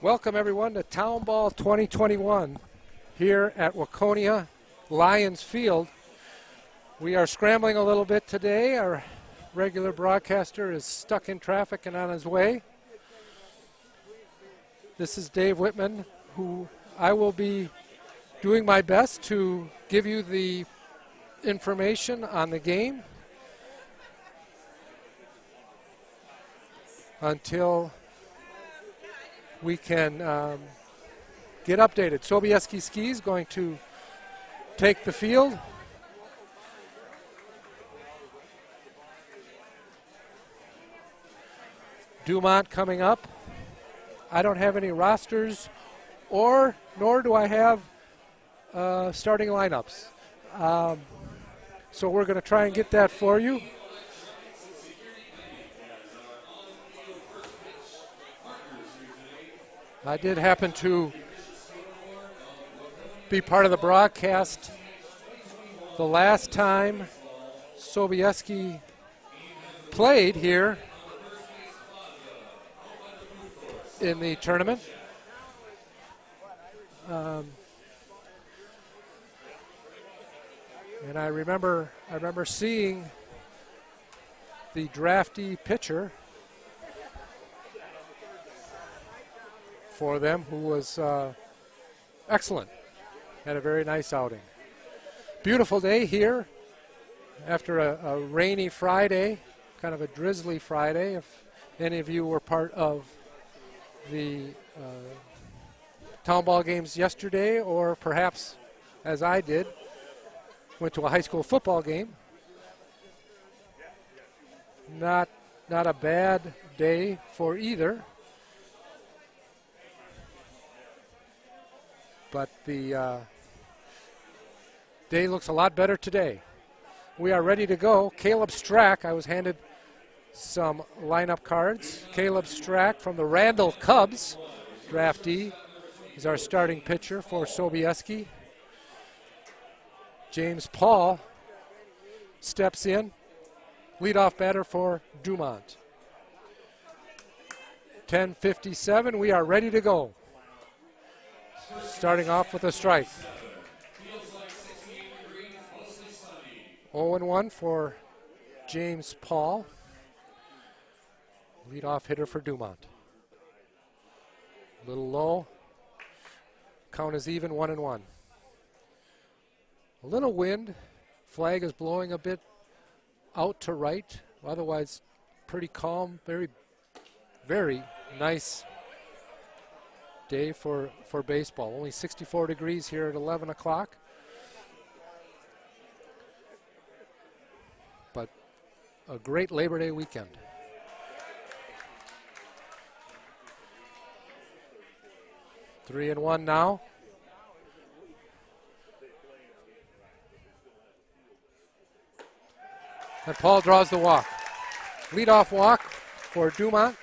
Welcome everyone to Town Ball 2021 here at Waconia Lions Field. We are scrambling a little bit today. Our regular broadcaster is stuck in traffic and on his way. This is Dave Whitman, who I will be doing my best to give you the information on the game until we can get updated. Sobieski Skis going to take the field. Dumont coming up. I don't have any rosters, nor do I have starting lineups. So we're going to try and get that for you. I did happen to be part of the broadcast the last time Sobieski played here in the tournament. And I remember seeing the drafty pitcher for them, who was excellent. Had a very nice outing. Beautiful day here after a rainy Friday, kind of a drizzly Friday. If any of you were part of the town ball games yesterday, or perhaps, as I did, went to a high school football game. Not a bad day for either. But the day looks a lot better today. We are ready to go. Caleb Strack, I was handed some lineup cards. Caleb Strack from the Randall Cubs, draftee, is our starting pitcher for Sobieski. James Paul steps in, leadoff batter for Dumont. 10:57, we are ready to go. Starting off with a strike. 0-1 for James Paul, leadoff hitter for Dumont. A little low. Count is even, 1-1. A little wind. Flag is blowing a bit out to right. Otherwise, pretty calm. Very, very nice day for baseball. Only 64 degrees here at 11 o'clock. But a great Labor Day weekend. 3-1 now. And Paul draws the walk. Leadoff walk for Dumont.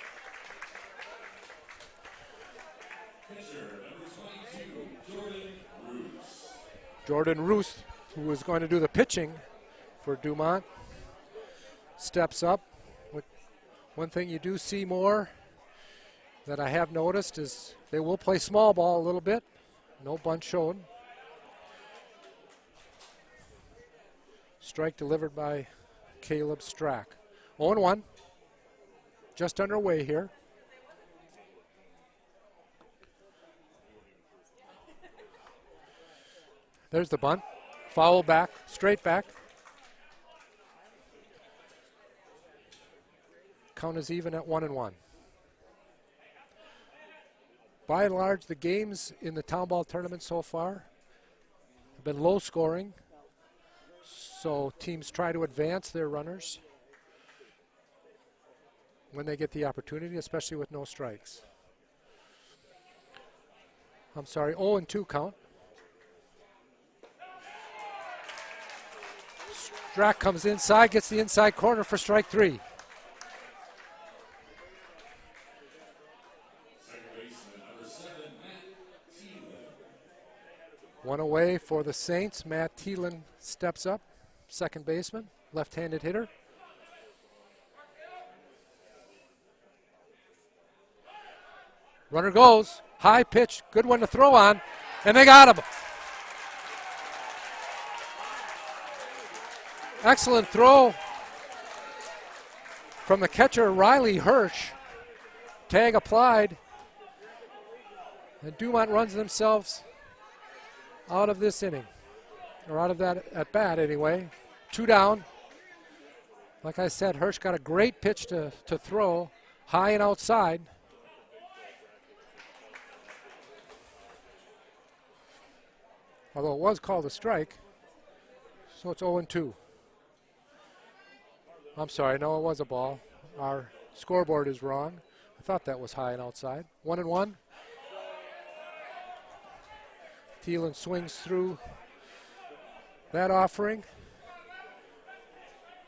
Jordan Roos, who was going to do the pitching for Dumont, steps up. One thing you do see more that I have noticed is they will play small ball a little bit. No bunt shown. Strike delivered by Caleb Strack. 0-1. Just underway here. There's the bunt. Foul back, straight back. Count is even at 1-1. By and large, the games in the town ball tournament so far have been low scoring. So teams try to advance their runners when they get the opportunity, especially with no strikes. 0-2 count. Strack comes inside, gets the inside corner for strike 3. One away for the Saints. Matt Thielen steps up, second baseman, left-handed hitter. Runner goes, High pitch, good one to throw on, and they got him. Excellent throw from the catcher, Riley Hirsch. Tag applied. And Dumont runs themselves out of this inning, or out of that at bat anyway. 2 down. Like I said, Hirsch got a great pitch to throw, high and outside. Although it was called a strike, so it's 0-2. I'm sorry, no, it was a ball. Our scoreboard is wrong. I thought that was high and outside. 1-1. Thielen swings through that offering.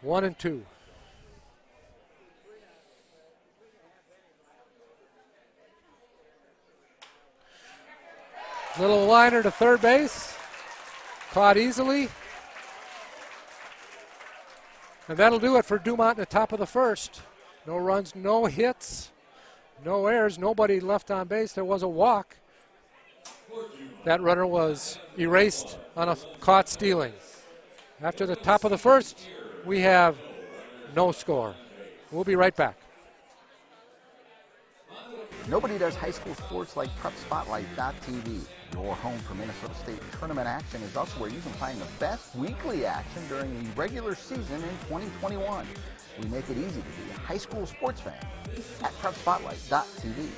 1-2. Little liner to third base. Caught easily. And that'll do it for Dumont in the top of the first. No runs, no hits, no errors, nobody left on base. There was a walk. That runner was erased on a caught stealing. After the top of the first, we have no score. We'll be right back. Nobody does high school sports like PrepSpotlight.tv. Your home for Minnesota State tournament action is also where you can find the best weekly action during the regular season in 2021. We make it easy to be a high school sports fan at PrepSpotlight.tv.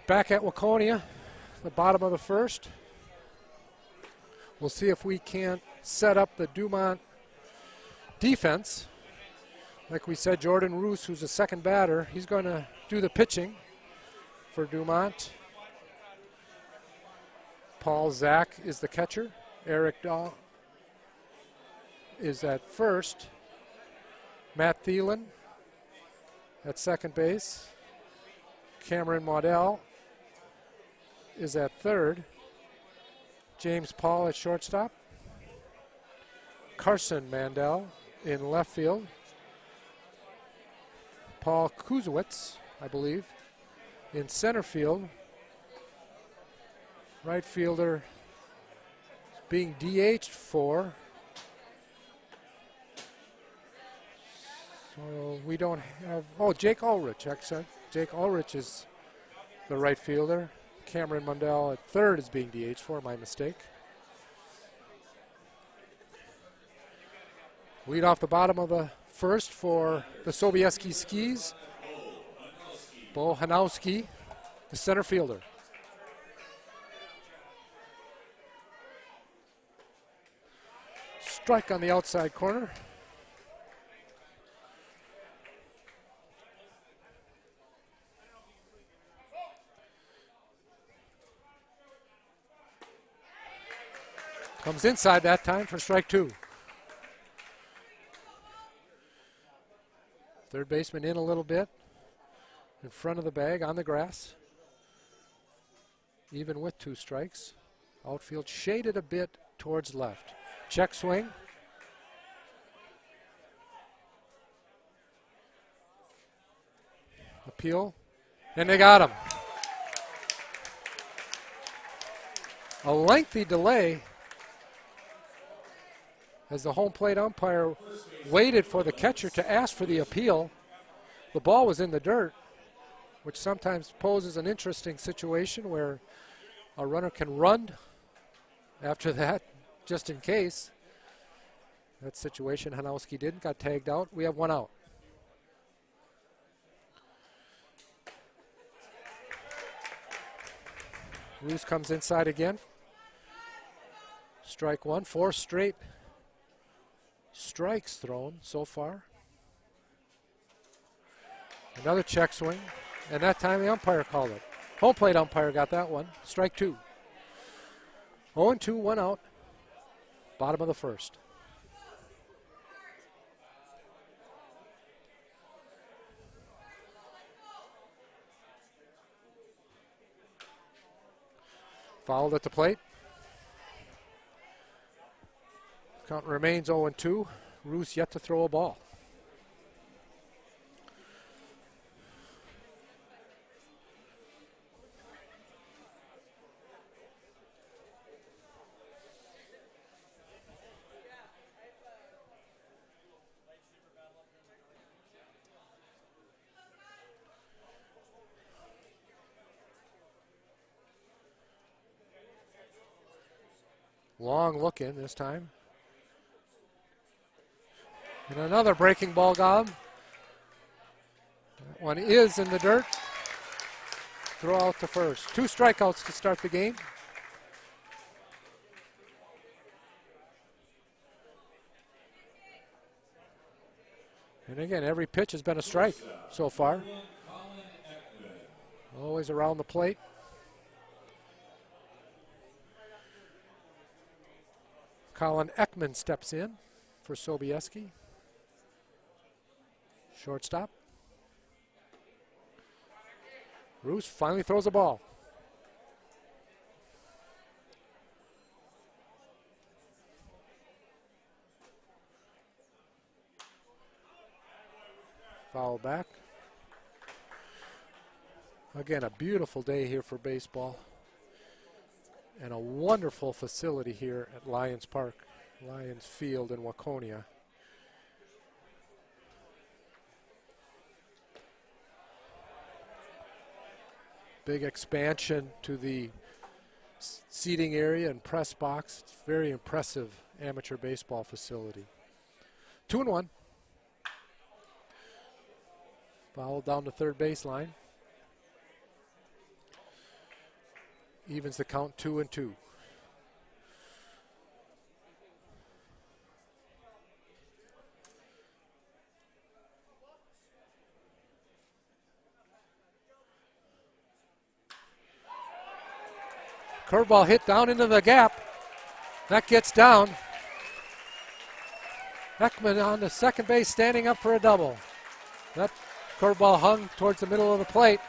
Back at Waconia, the bottom of the first. We'll see if we can't set up the Dumont defense. Like we said, Jordan Roos, who's the second batter, he's going to do the pitching for Dumont. Paul Zach is the catcher. Eric Dahl is at first. Matt Thielen at second base. Cameron Waddell is at third. James Paul at shortstop. Carson Mandel in left field. Paul Kuzowitz, I believe, in center field. Right fielder being DH'd for. So we don't have, Jake Ulrich, actually. Jake Ulrich is the right fielder. Cameron Mundell at third is being DH'd for, my mistake. Lead off the bottom of the first for the Sobieski Skis. Bo Hanowski, the center fielder. Strike on the outside corner. Comes inside that time for strike 2. Third baseman in a little bit. In front of the bag on the grass. Even with 2 strikes. Outfield shaded a bit towards left. Check swing. Appeal. And they got him. A lengthy delay as the home plate umpire waited for the catcher to ask for the appeal. The ball was in the dirt, which sometimes poses an interesting situation where a runner can run after that, just in case. That situation Hanowski didn't, got tagged out. We have 1 out. Roos comes inside again. Strike 1, 4 straight strikes thrown so far. Another check swing, and that time the umpire called it. Home plate umpire got that one. Strike 2. 0-2, 1 out. Bottom of the first. Fouled at the plate. Count remains 0-2. Roos yet to throw a ball. Long look in this time. And another breaking ball gob. That one is in the dirt. Throw out to first. 2 strikeouts to start the game. And again, every pitch has been a strike so far. Always around the plate. Colin Ekman steps in for Sobieski. Shortstop. Roos finally throws a ball. Foul back. Again, a beautiful day here for baseball. And a wonderful facility here at Lions Park, Lions Field in Waconia. Big expansion to the seating area and press box. It's a very impressive amateur baseball facility. 2-1. Foul down the third baseline. Evens the count 2-2. Curveball hit down into the gap. That gets down. Ekman on the second base standing up for a double. That curveball hung towards the middle of the plate.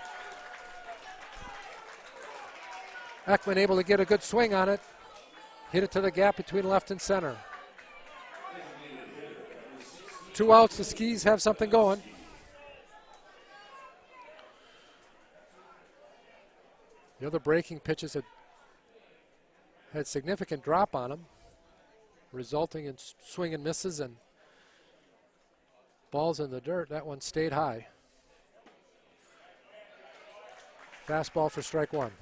Ekman able to get a good swing on it. Hit it to the gap between left and center. 2 outs, the Skis have something going. The other breaking pitches had significant drop on them, resulting in swing and misses and balls in the dirt. That one stayed high. Fastball for strike 1.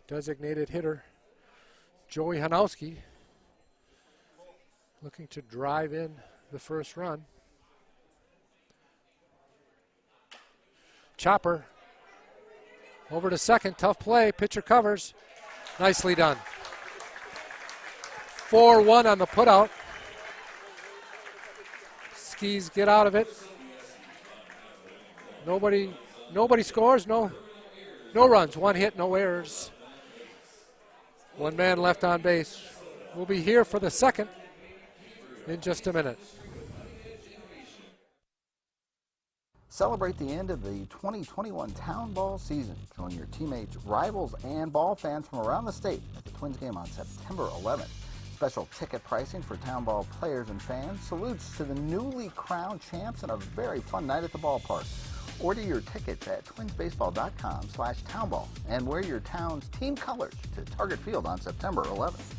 Designated hitter Joey Hanowski looking to drive in the first run. Chopper over to second. Tough play. Pitcher covers. Nicely done. 4-1 on the putout. Skis get out of it. Nobody scores. No runs. 1 hit, no errors. 1 man left on base. We'll be here for the second in just a minute. Celebrate the end of the 2021 Town Ball season. Join your teammates, rivals, and ball fans from around the state at the Twins game on September 11th. Special ticket pricing for Town Ball players and fans. Salutes to the newly crowned champs and a very fun night at the ballpark. Order your tickets at twinsbaseball.com/townball and wear your town's team colors to Target Field on September 11th.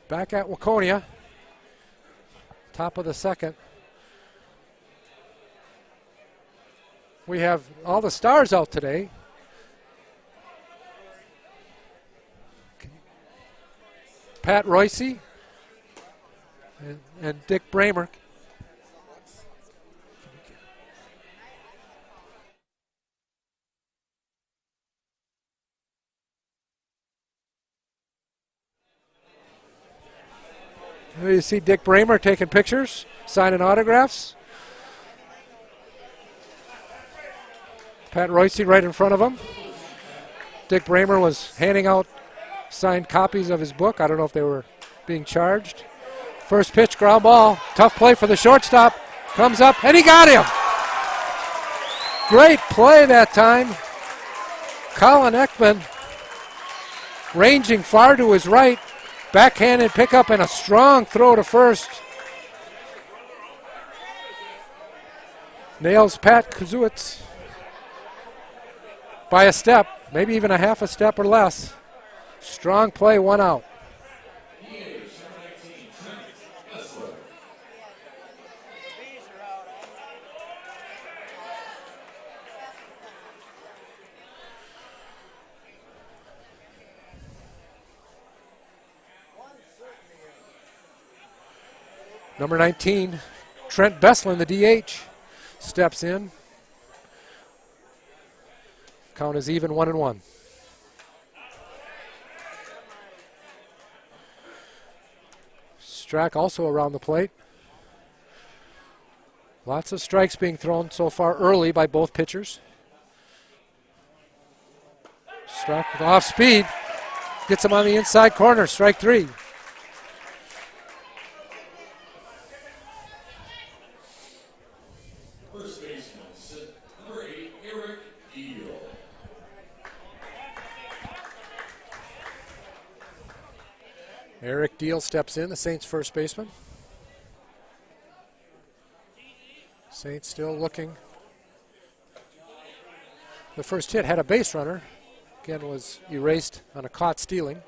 Back at Waconia, top of the second. We have all the stars out today. Pat Royce and Dick Bramer. There you see Dick Bramer taking pictures, signing autographs. Pat Royce right in front of him. Dick Bramer was handing out signed copies of his book. I don't know if they were being charged. First pitch, ground ball. Tough play for the shortstop. Comes up, and he got him. Great play that time. Colin Ekman ranging far to his right. Backhanded pickup and a strong throw to first. Nails Pat Kazuitz by a step, maybe even a half a step or less. Strong play, 1 out. Number 19, Trent Bessel in the DH, steps in. Count is even, 1-1. Strack also around the plate. Lots of strikes being thrown so far early by both pitchers. Strack with off speed, gets him on the inside corner, strike 3. Eric Deal steps in, the Saints first baseman. Saints still looking. The first hit had a base runner. Again, was erased on a caught stealing.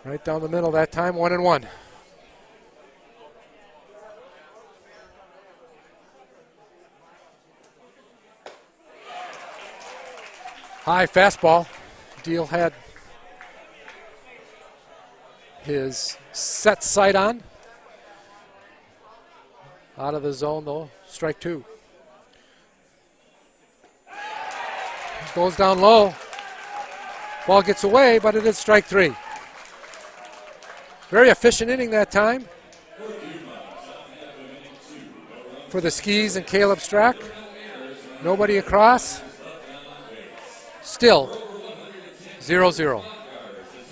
Right down the middle that time, 1-1. High fastball. Deal had his set sight on. Out of the zone though, strike 2. Goes down low. Ball gets away, but it is strike 3. Very efficient inning that time for the Skis and Caleb Strack. Nobody across. Still 0-0.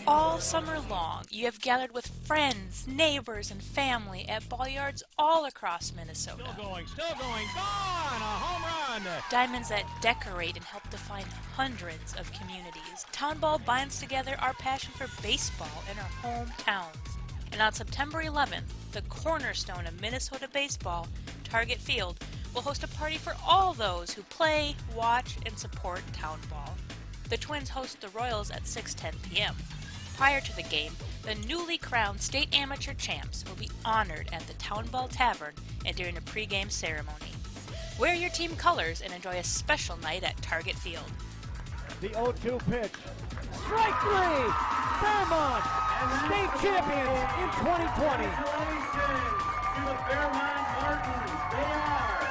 All summer long, you have gathered with friends, neighbors, and family at ball yards all across Minnesota. Still going, gone, a home run. Diamonds that decorate and help define hundreds of communities. Town Ball binds together our passion for baseball in our hometowns. And on September 11th, the cornerstone of Minnesota baseball, Target Field, will host a party for all those who play, watch, and support Town Ball. The Twins host the Royals at 6:10 p.m. Prior to the game, the newly crowned state amateur champs will be honored at the Town Ball Tavern and during a pregame ceremony. Wear your team colors and enjoy a special night at Target Field. The 0-2 pitch. Strike 3! Fairmont, state champions in 2020. To the Fairmont Martins, they are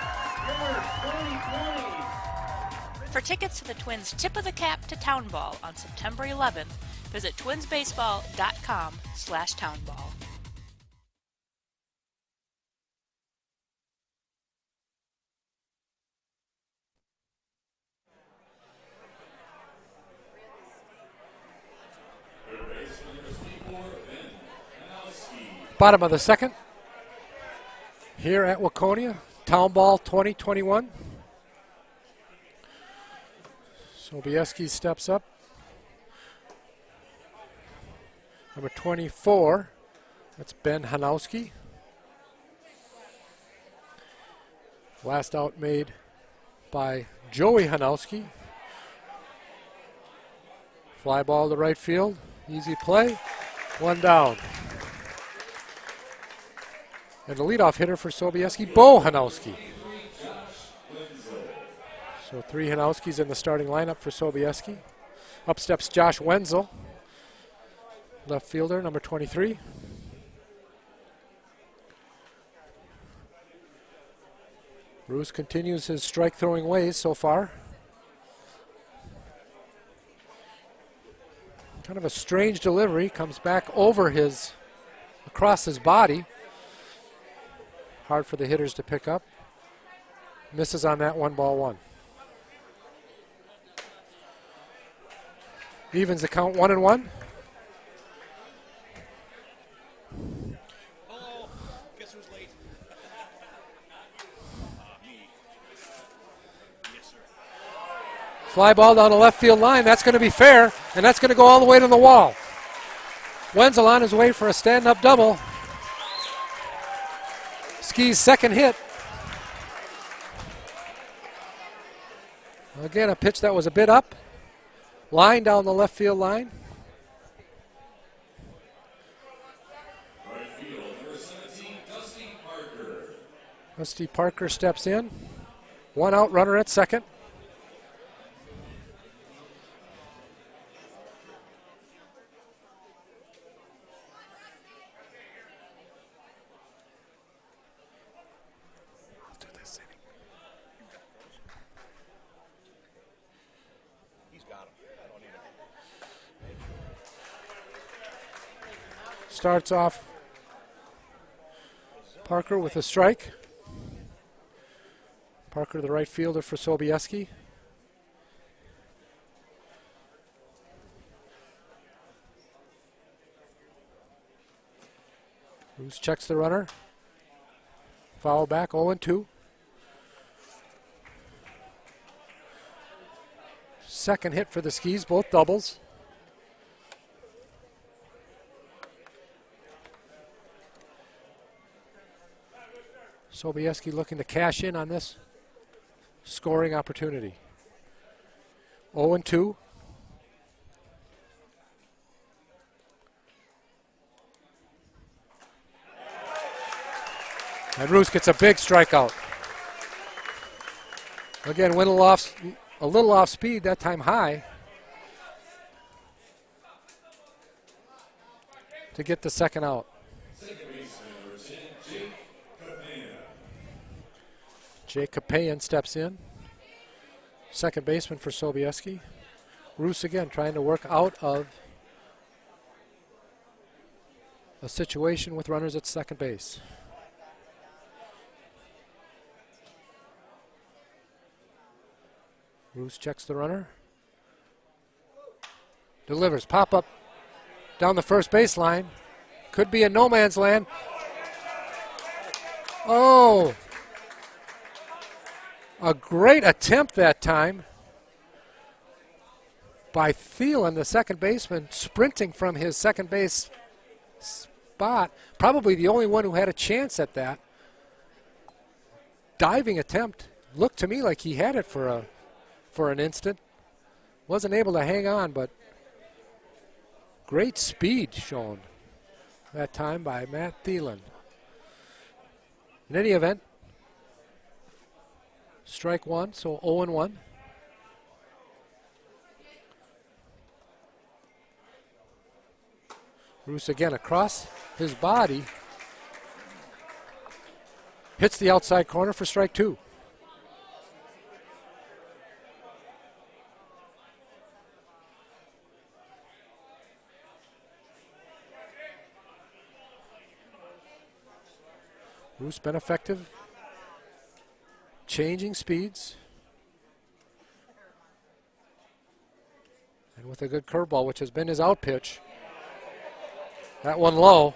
your 2020. For tickets to the Twins' Tip of the Cap to Town Ball on September 11th, visit twinsbaseball.com/townball. Bottom of the second here at Waconia, Town Ball 2021. Sobieski steps up. Number 24, that's Ben Hanowski. Last out made by Joey Hanowski. Fly ball to right field, easy play, 1 down. And the leadoff hitter for Sobieski, Bo Hanowski. So 3 Hanowskis in the starting lineup for Sobieski. Up steps Josh Wenzel, left fielder, number 23. Bruce continues his strike-throwing ways so far. Kind of a strange delivery, comes back over across his body. Hard for the hitters to pick up. Misses on that 1-1. Evens the count 1-1. Hello. Guess who's late? Me. Yes, sir. Fly ball down the left field line. That's going to be fair, and that's going to go all the way to the wall. Wenzel on his way for a stand-up double. Skis' second hit. Again, a pitch that was a bit up. Line down the left field line. Right field, number 17, Dusty Parker. Dusty Parker steps in. 1 out, runner at second. Starts off Parker with a strike. Parker, the right fielder for Sobieski. Roos checks the runner. Foul back, 0-2. Second hit for the Skis, both doubles. Sobieski looking to cash in on this scoring opportunity. 0-2. And Roos gets a big strikeout. Again, a little off speed, that time high, to get the second out. Jake Kapayan steps in. Second baseman for Sobieski. Roos again trying to work out of a situation with runners at second base. Roos checks the runner. Delivers. Pop up down the first baseline. Could be in no man's land. Oh! A great attempt that time by Thielen, the second baseman, sprinting from his second base spot. Probably the only one who had a chance at that. Diving attempt. Looked to me like he had it for an instant. Wasn't able to hang on, but great speed shown that time by Matt Thielen. In any event, strike one, so 0-1. Roos again across his body. Hits the outside corner for strike two. Roos been effective. Changing speeds. And with a good curveball, which has been his out pitch. That one low.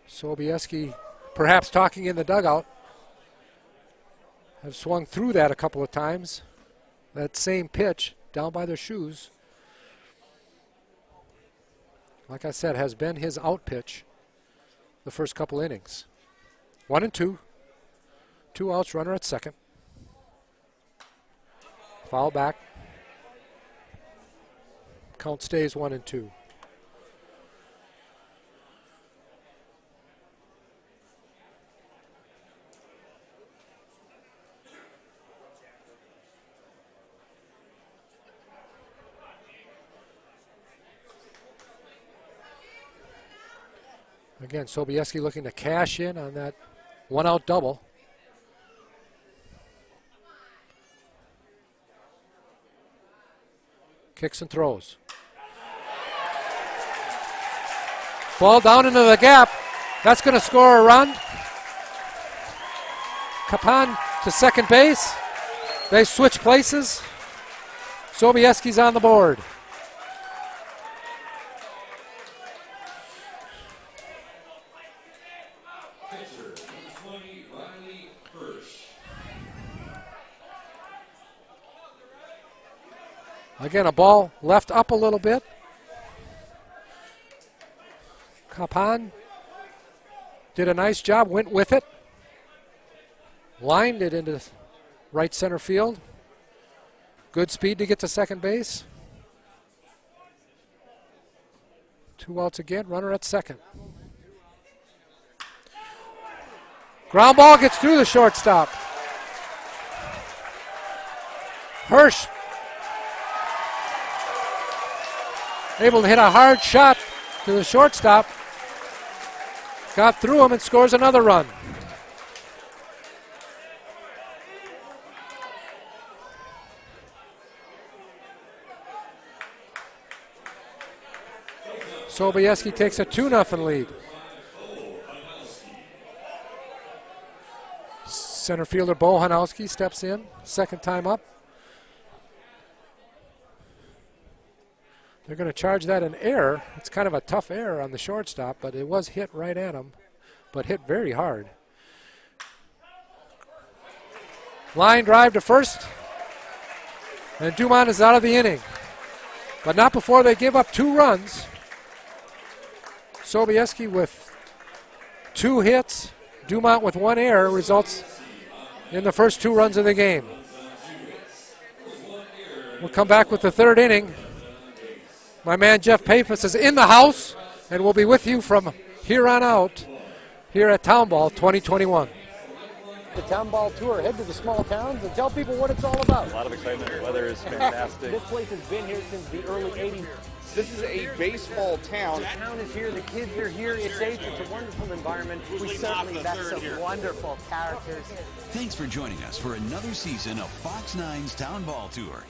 Sobieski perhaps talking in the dugout. Have swung through that a couple of times. That same pitch down by their shoes. Like I said, has been his out pitch the first couple innings. 1-2. 2 outs, runner at second. Foul back. Count stays 1-2. Again, Sobieski looking to cash in on that one-out double. Kicks and throws. Ball down into the gap. That's going to score a run. Kapan to second base. They switch places. Sobieski's on the board. Pitcher, number 20, Riley Hirsch. Again, a ball left up a little bit. Kapan did a nice job, went with it. Lined it into right center field. Good speed to get to second base. 2 outs again, runner at second. Ground ball gets through the shortstop. Hirsch able to hit a hard shot to the shortstop. Got through him and scores another run. Sobieski takes a 2-0 lead. Center fielder Bo Hanowski steps in, second time up. They're going to charge that an error. It's kind of a tough error on the shortstop, but it was hit right at him, but hit very hard. Line drive to first, and Dumont is out of the inning, but not before they give up 2 runs. Sobieski with 2 hits, Dumont with 1 error results in the first 2 runs of the game. We'll come back with the 3rd inning. My man Jeff Pappas is in the house and will be with you from here on out here at Town Ball 2021. The Town Ball Tour. Head to the small towns and tell people what it's all about. A lot of excitement. The weather is fantastic. This place has been here since the early 80s. This is a baseball town. The town is here. The kids are here. It's safe. It's a wonderful environment. We certainly met some wonderful characters. Thanks for joining us for another season of Fox 9's Town Ball Tour.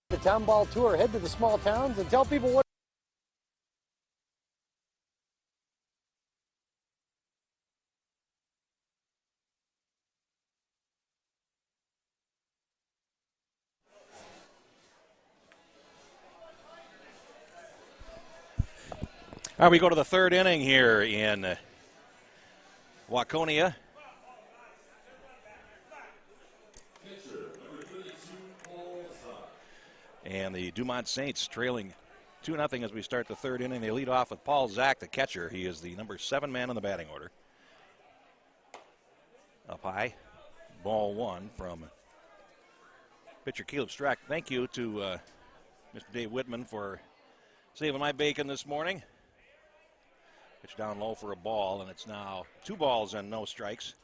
The Town Ball Tour. Head to the small towns and tell people what. We go to the 3rd inning here in Waconia. And the Dumont Saints trailing 2-0 as we start the 3rd inning. They lead off with Paul Zach, the catcher. He is the number 7 man in the batting order. Up high, ball 1 from pitcher Caleb Strack. Thank you to Mr. Dave Whitman for saving my bacon this morning. Pitch down low for a ball, and it's now 2 balls and no strikes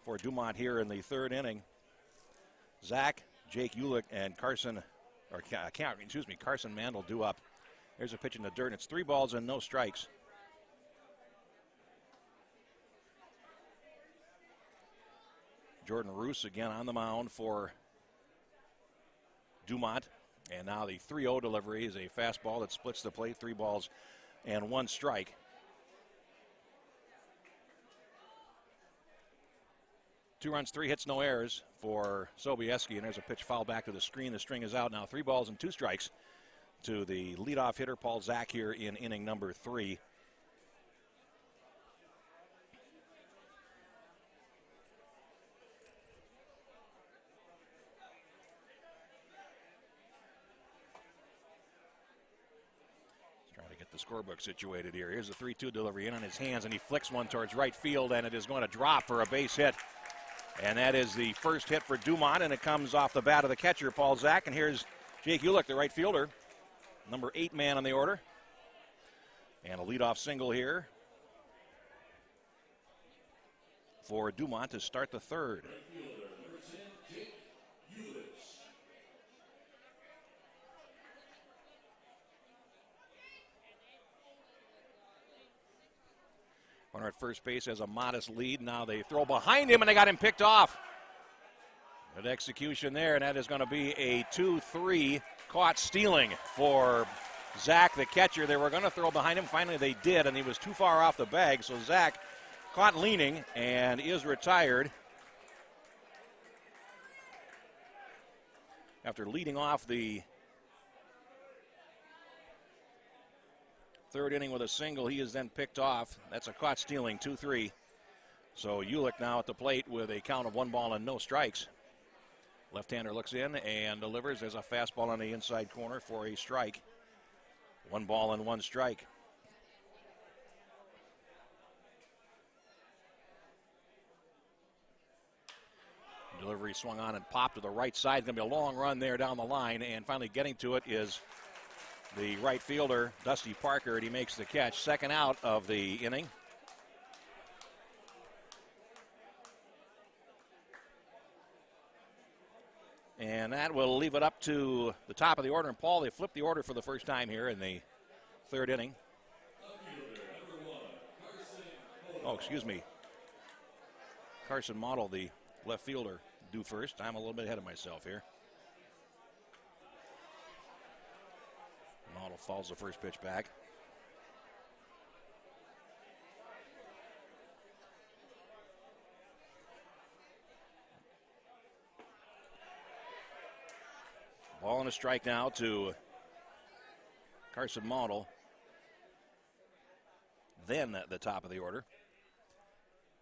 for Dumont here in the 3rd inning. Zach, Jake Ulick, and Carson Mandel due up. Here's a pitch in the dirt, and it's 3 balls and no strikes. Jordan Roos again on the mound for Dumont. And now the 3-0 delivery is a fastball that splits the plate, 3 balls and 1 strike. 2 runs, 3 hits, no errors for Sobieski, and there's a pitch foul back to the screen. The string is out now. 3 balls and 2 strikes to the leadoff hitter, Paul Zach, here in inning number 3. Trying to get the scorebook situated here. Here's the 3-2 delivery in on his hands, and he flicks one towards right field, and it is going to drop for a base hit. And that is the first hit for Dumont, and it comes off the bat of the catcher, Paul Zach. And here's Jake Ulick, the right fielder, number 8 man on the order. And a leadoff single here for Dumont to start the 3rd. Runner at first base has a modest lead. Now they throw behind him, and they got him picked off. Good execution there, and that is going to be a 2-3 caught stealing for Zach, the catcher. They were going to throw behind him. Finally, they did, and he was too far off the bag. So Zach caught leaning and is retired after leading off the third inning with a single. He is then picked off. That's a caught stealing, 2-3. So Ulick now at the plate with a count of 1 ball and no strikes. Left-hander looks in and delivers. There's a fastball on the inside corner for a strike. 1 ball and 1 strike. Delivery swung on and popped to the right side. Going to be a long run there down the line, and finally getting to it is the right fielder, Dusty Parker, and he makes the catch. Second out of the inning. And that will leave it up to the top of the order. And Paul, they flipped the order for the first time here in the third inning. Oh, excuse me. Carson Model, the left fielder, due first. I'm a little bit ahead of myself here. Model falls the first pitch back. Ball and a strike now to Carson Model. Then at the top of the order.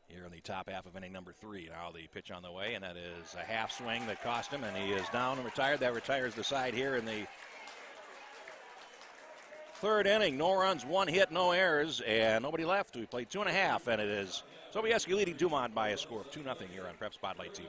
Here in the top half of inning number 3. Now the pitch on the way, and that is a half swing that cost him, and he is down and retired. That retires the side here in the third inning. No runs, 1 hit, no errors, and nobody left. We played 2.5, and it is Sobieski leading Dumont by a score of 2-0 here on Prep Spotlight TV.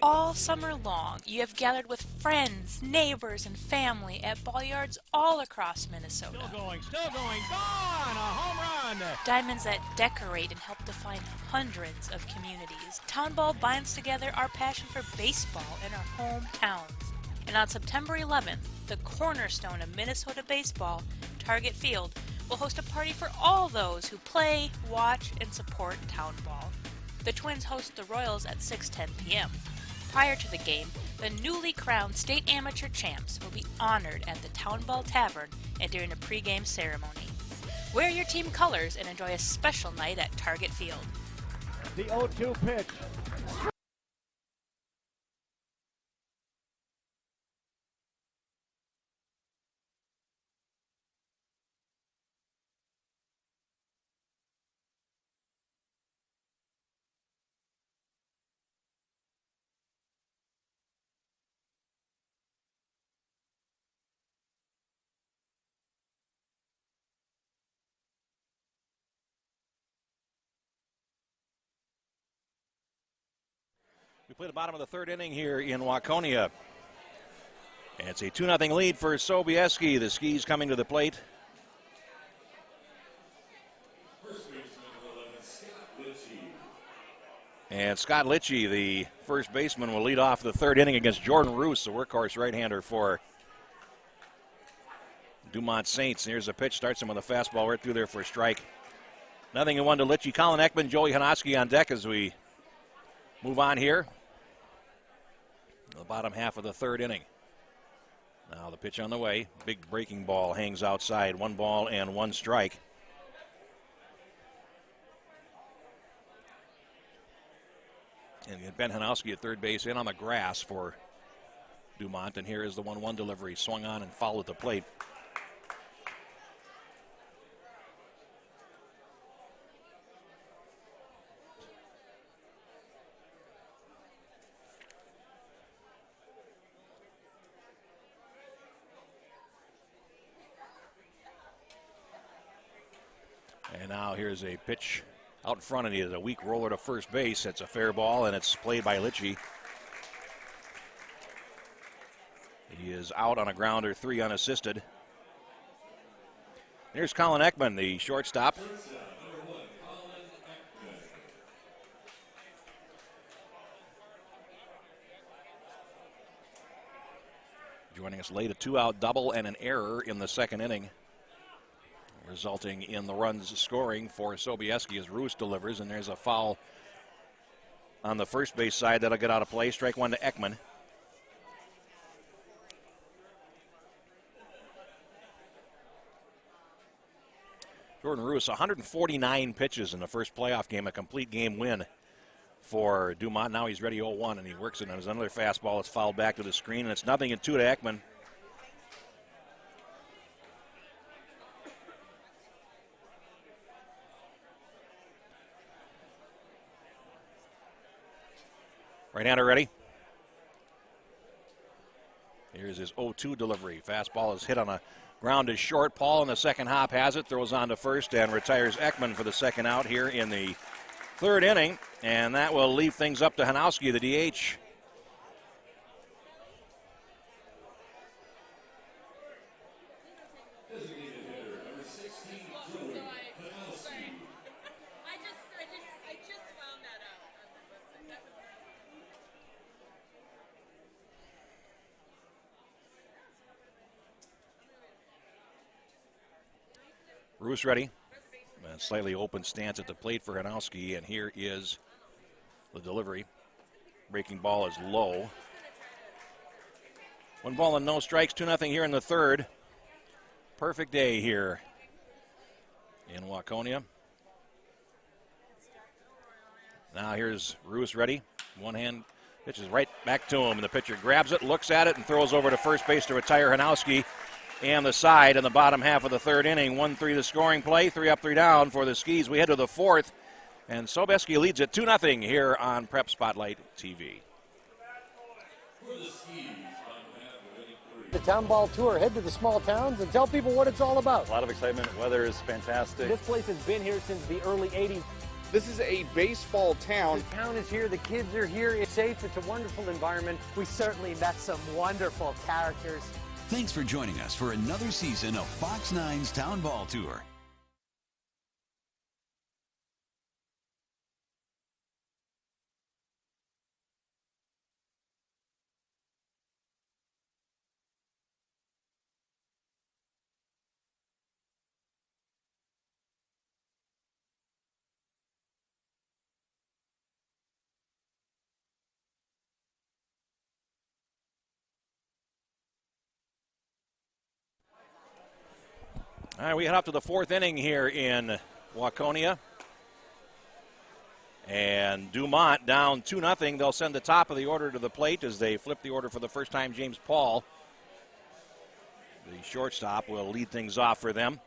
All summer long, you have gathered with friends, neighbors, and family at ball yards all across Minnesota. Still going, gone! A home run! Diamonds that decorate and help define hundreds of communities. Town Ball binds together our passion for baseball in our hometowns. And on September 11th, the cornerstone of Minnesota baseball, Target Field, will host a party for all those who play, watch, and support Town Ball. The Twins host the Royals at 6:10 p.m. Prior to the game, the newly crowned state amateur champs will be honored at the Town Ball Tavern and during a pregame ceremony. Wear your team colors and enjoy a special night at Target Field. The 0-2 pitch. We play the bottom of the third inning here in Waconia. And it's a 2-0 lead for Sobieski. The Skis coming to the plate. And Scott Litchie, the first baseman, will lead off the third inning against Jordan Roos, the workhorse right-hander for Dumont Saints. Here's a pitch, starts him with a fastball right through there for a strike. 0-1 to Litchie. Colin Ekman, Joey Hanoski on deck as we move on here. The bottom half of the third inning. Now the pitch on the way. Big breaking ball hangs outside. 1 ball and 1 strike. And Ben Hanowski at third base in on the grass for Dumont. And here is the 1-1 delivery. Swung on and fouled at the plate. And now here's a pitch out in front, and he has a weak roller to first base. It's a fair ball, and it's played by Litchie. He is out on a grounder, 3 unassisted. Here's Colin Ekman, the shortstop. joining us late, a 2-out double and an error in the second inning, resulting in the runs scoring for Sobieski as Roos delivers, and there's a foul on the first base side that'll get out of play. Strike one to Ekman. Jordan Roos, 149 pitches in the first playoff game, a complete game win for Dumont. Now he's ready 0-1, and he works it on his another fastball. It's fouled back to the screen, and it's 0-2 to Ekman. Right-hander ready. Here's his 0-2 delivery. Fastball is hit on a ground is short. Paul in the second hop has it, throws on to first, and retires Ekman for the second out here in the third inning. And that will leave things up to Hanowski, the DH. Roos ready. A slightly open stance at the plate for Hanowski, and here is the delivery. Breaking ball is low. 1 ball and no strikes, 2-0 here in the third. Perfect day here in Waconia. Now here's Roos ready. One hand pitches right back to him, and the pitcher grabs it, looks at it, and throws over to first base to retire Hanowski. And the side in the bottom half of the third inning. 1-3 the scoring play. 3 up, 3 down for the Skis. We head to the fourth. And Sobieski leads it 2-0 here on Prep Spotlight TV. The Town Ball Tour. Head to the small towns and tell people what it's all about. A lot of excitement. Weather is fantastic. This place has been here since the early 80s. This is a baseball town. The town is here. The kids are here. It's safe. It's a wonderful environment. We certainly met some wonderful characters. Thanks for joining us for another season of Fox 9's Town Ball Tour. All right, we head up to the fourth inning here in Waconia. And Dumont down 2-0. They'll send the top of the order to the plate as they flip the order for the first time. James Paul, the shortstop, will lead things off for them.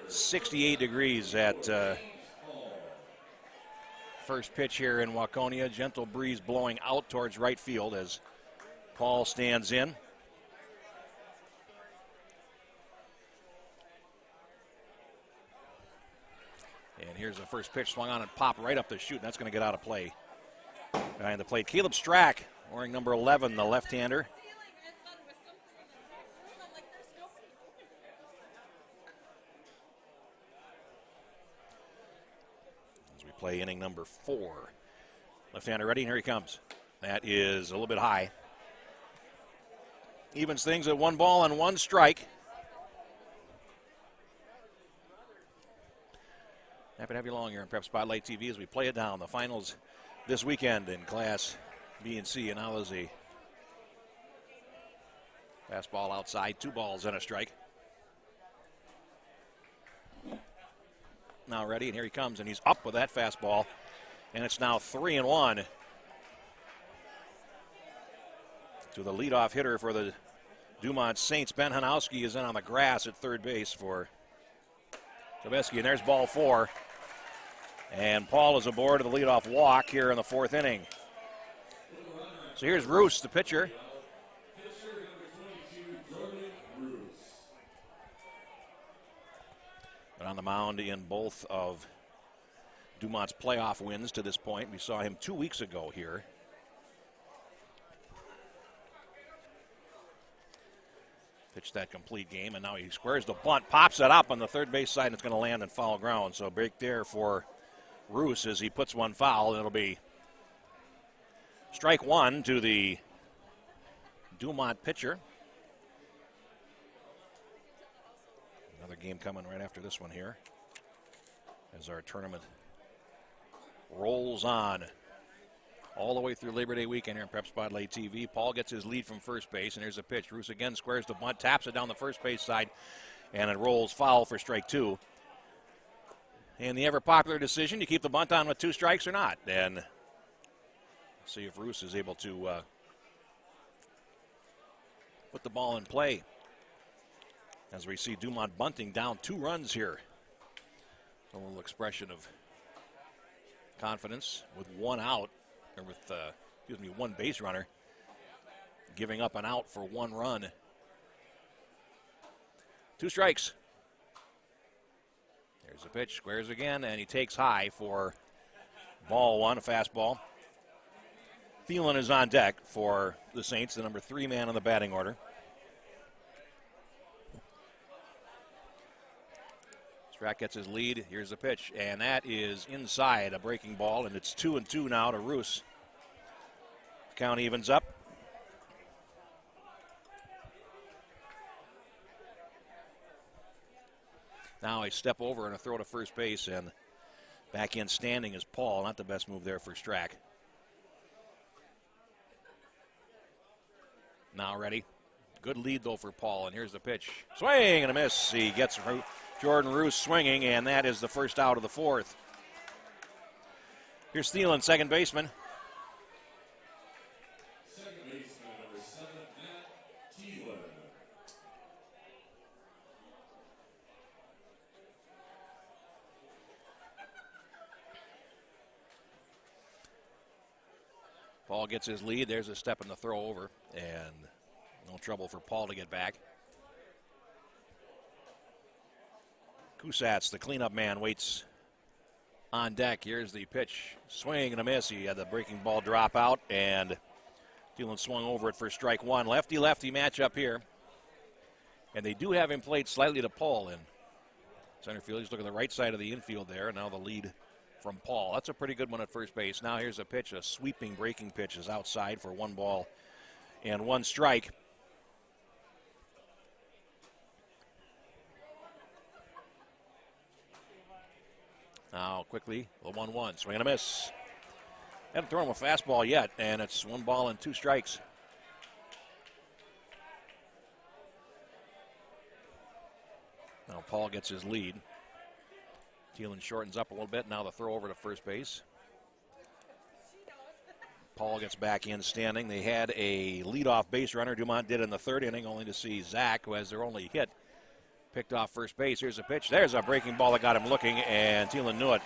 .68 degrees at first pitch here in Waconia. Gentle breeze blowing out towards right field as Paul stands in. And here's the first pitch swung on and popped right up the chute. That's going to get out of play. Behind the plate, Caleb Strack, wearing number 11, the left-hander. As we play inning number 4. Left-hander ready, and here he comes. That is a little bit high. Evens things at 1 ball and 1 strike. Happy to have you along here on Prep Spotlight TV as we play it down. The finals this weekend in Class B and C, and now there's a fastball outside, 2 balls and a strike. Now ready, and here he comes, and he's up with that fastball, and it's now 3-1 to the leadoff hitter for the Dumont Saints. Ben Hanowski is in on the grass at third base for Sobieski, and there's ball 4. And Paul is aboard of the leadoff walk here in the fourth inning. So here's Roos, the pitcher. But on the mound in both of Dumont's playoff wins to this point. We saw him 2 weeks ago here. Pitched that complete game, and now he squares the bunt, pops it up on the third base side, and it's going to land in foul ground. So break there for Roos as he puts one foul. It'll be strike one to the Dumont pitcher. Another game coming right after this one here as our tournament rolls on all the way through Labor Day weekend here in Prep Spotlight TV. Paul gets his lead from first base, and here's a pitch. Roos again squares the bunt, taps it down the first base side, and it rolls foul for strike two. And the ever-popular decision, you keep the bunt on with 2 strikes or not. And see if Roos is able to put the ball in play. As we see Dumont bunting down 2 runs here. A little expression of confidence with 1 out, or with, 1 base runner, giving up an out for 1 run. 2 strikes. There's a pitch, squares again, and he takes high for ball 1, a fastball. Thielen is on deck for the Saints, the number 3 man on the batting order. Strack gets his lead. Here's the pitch, and that is inside, a breaking ball, and it's 2-2 now to Roos. Count evens up. Now a step over and a throw to first base, and back in standing is Paul. Not the best move there for Strack. Now ready. Good lead, though, for Paul, and here's the pitch. Swing and a miss. He gets Jordan Roos swinging, and that is the first out of the 4th. Here's Thielen, second baseman. Second baseman, number 7, Matt Thielen. Paul gets his lead. There's a step in the throw over, and no trouble for Paul to get back. Kusats, the cleanup man, waits on deck. Here's the pitch. Swing and a miss. He had the breaking ball drop out, and Thielen swung over it for strike 1. Lefty-lefty matchup here. And they do have him played slightly to Paul in center field. He's looking at the right side of the infield there, and now the lead from Paul. That's a pretty good one at first base. Now here's a pitch, a sweeping breaking pitch is outside for 1 ball and 1 strike. Now quickly, the 1-1, swing and a miss. Haven't thrown him a fastball yet, and it's 1 ball and 2 strikes. Now Paul gets his lead. Thielen shortens up a little bit. Now the throw over to first base. Paul gets back in standing. They had a leadoff base runner. Dumont did in the 3rd inning, only to see Zach, who has their only hit, picked off first base. Here's a pitch. There's a breaking ball that got him looking, and Thielen knew it.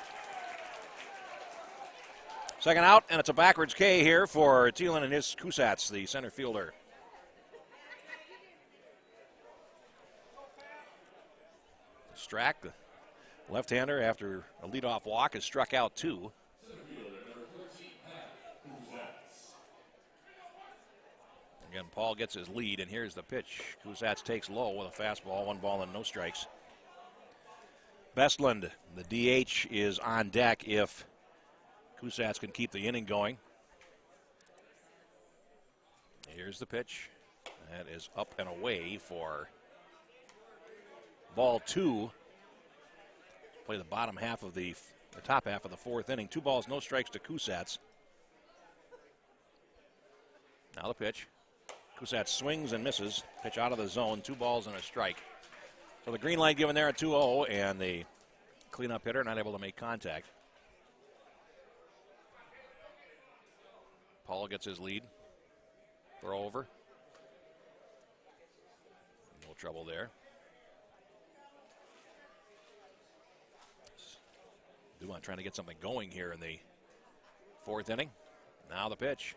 Second out, and it's a backwards K here for Thielen and his Kusats, the center fielder. Strack, the left-hander, after a leadoff walk, has struck out 2. Again, Paul gets his lead, and here's the pitch. Kusats takes low with a fastball, 1 ball and no strikes. Bestland, the DH, is on deck if Kusats can keep the inning going. Here's the pitch. That is up and away for ball 2. Play the bottom half of the top half of the 4th inning. 2 balls, no strikes to Kusats. Now the pitch. Kusats swings and misses. Pitch out of the zone. 2 balls and a strike. So the green light given there at 2-0, and the cleanup hitter not able to make contact. Paul gets his lead. Throw over. No trouble there. Dumont trying to get something going here in the 4th inning. Now the pitch.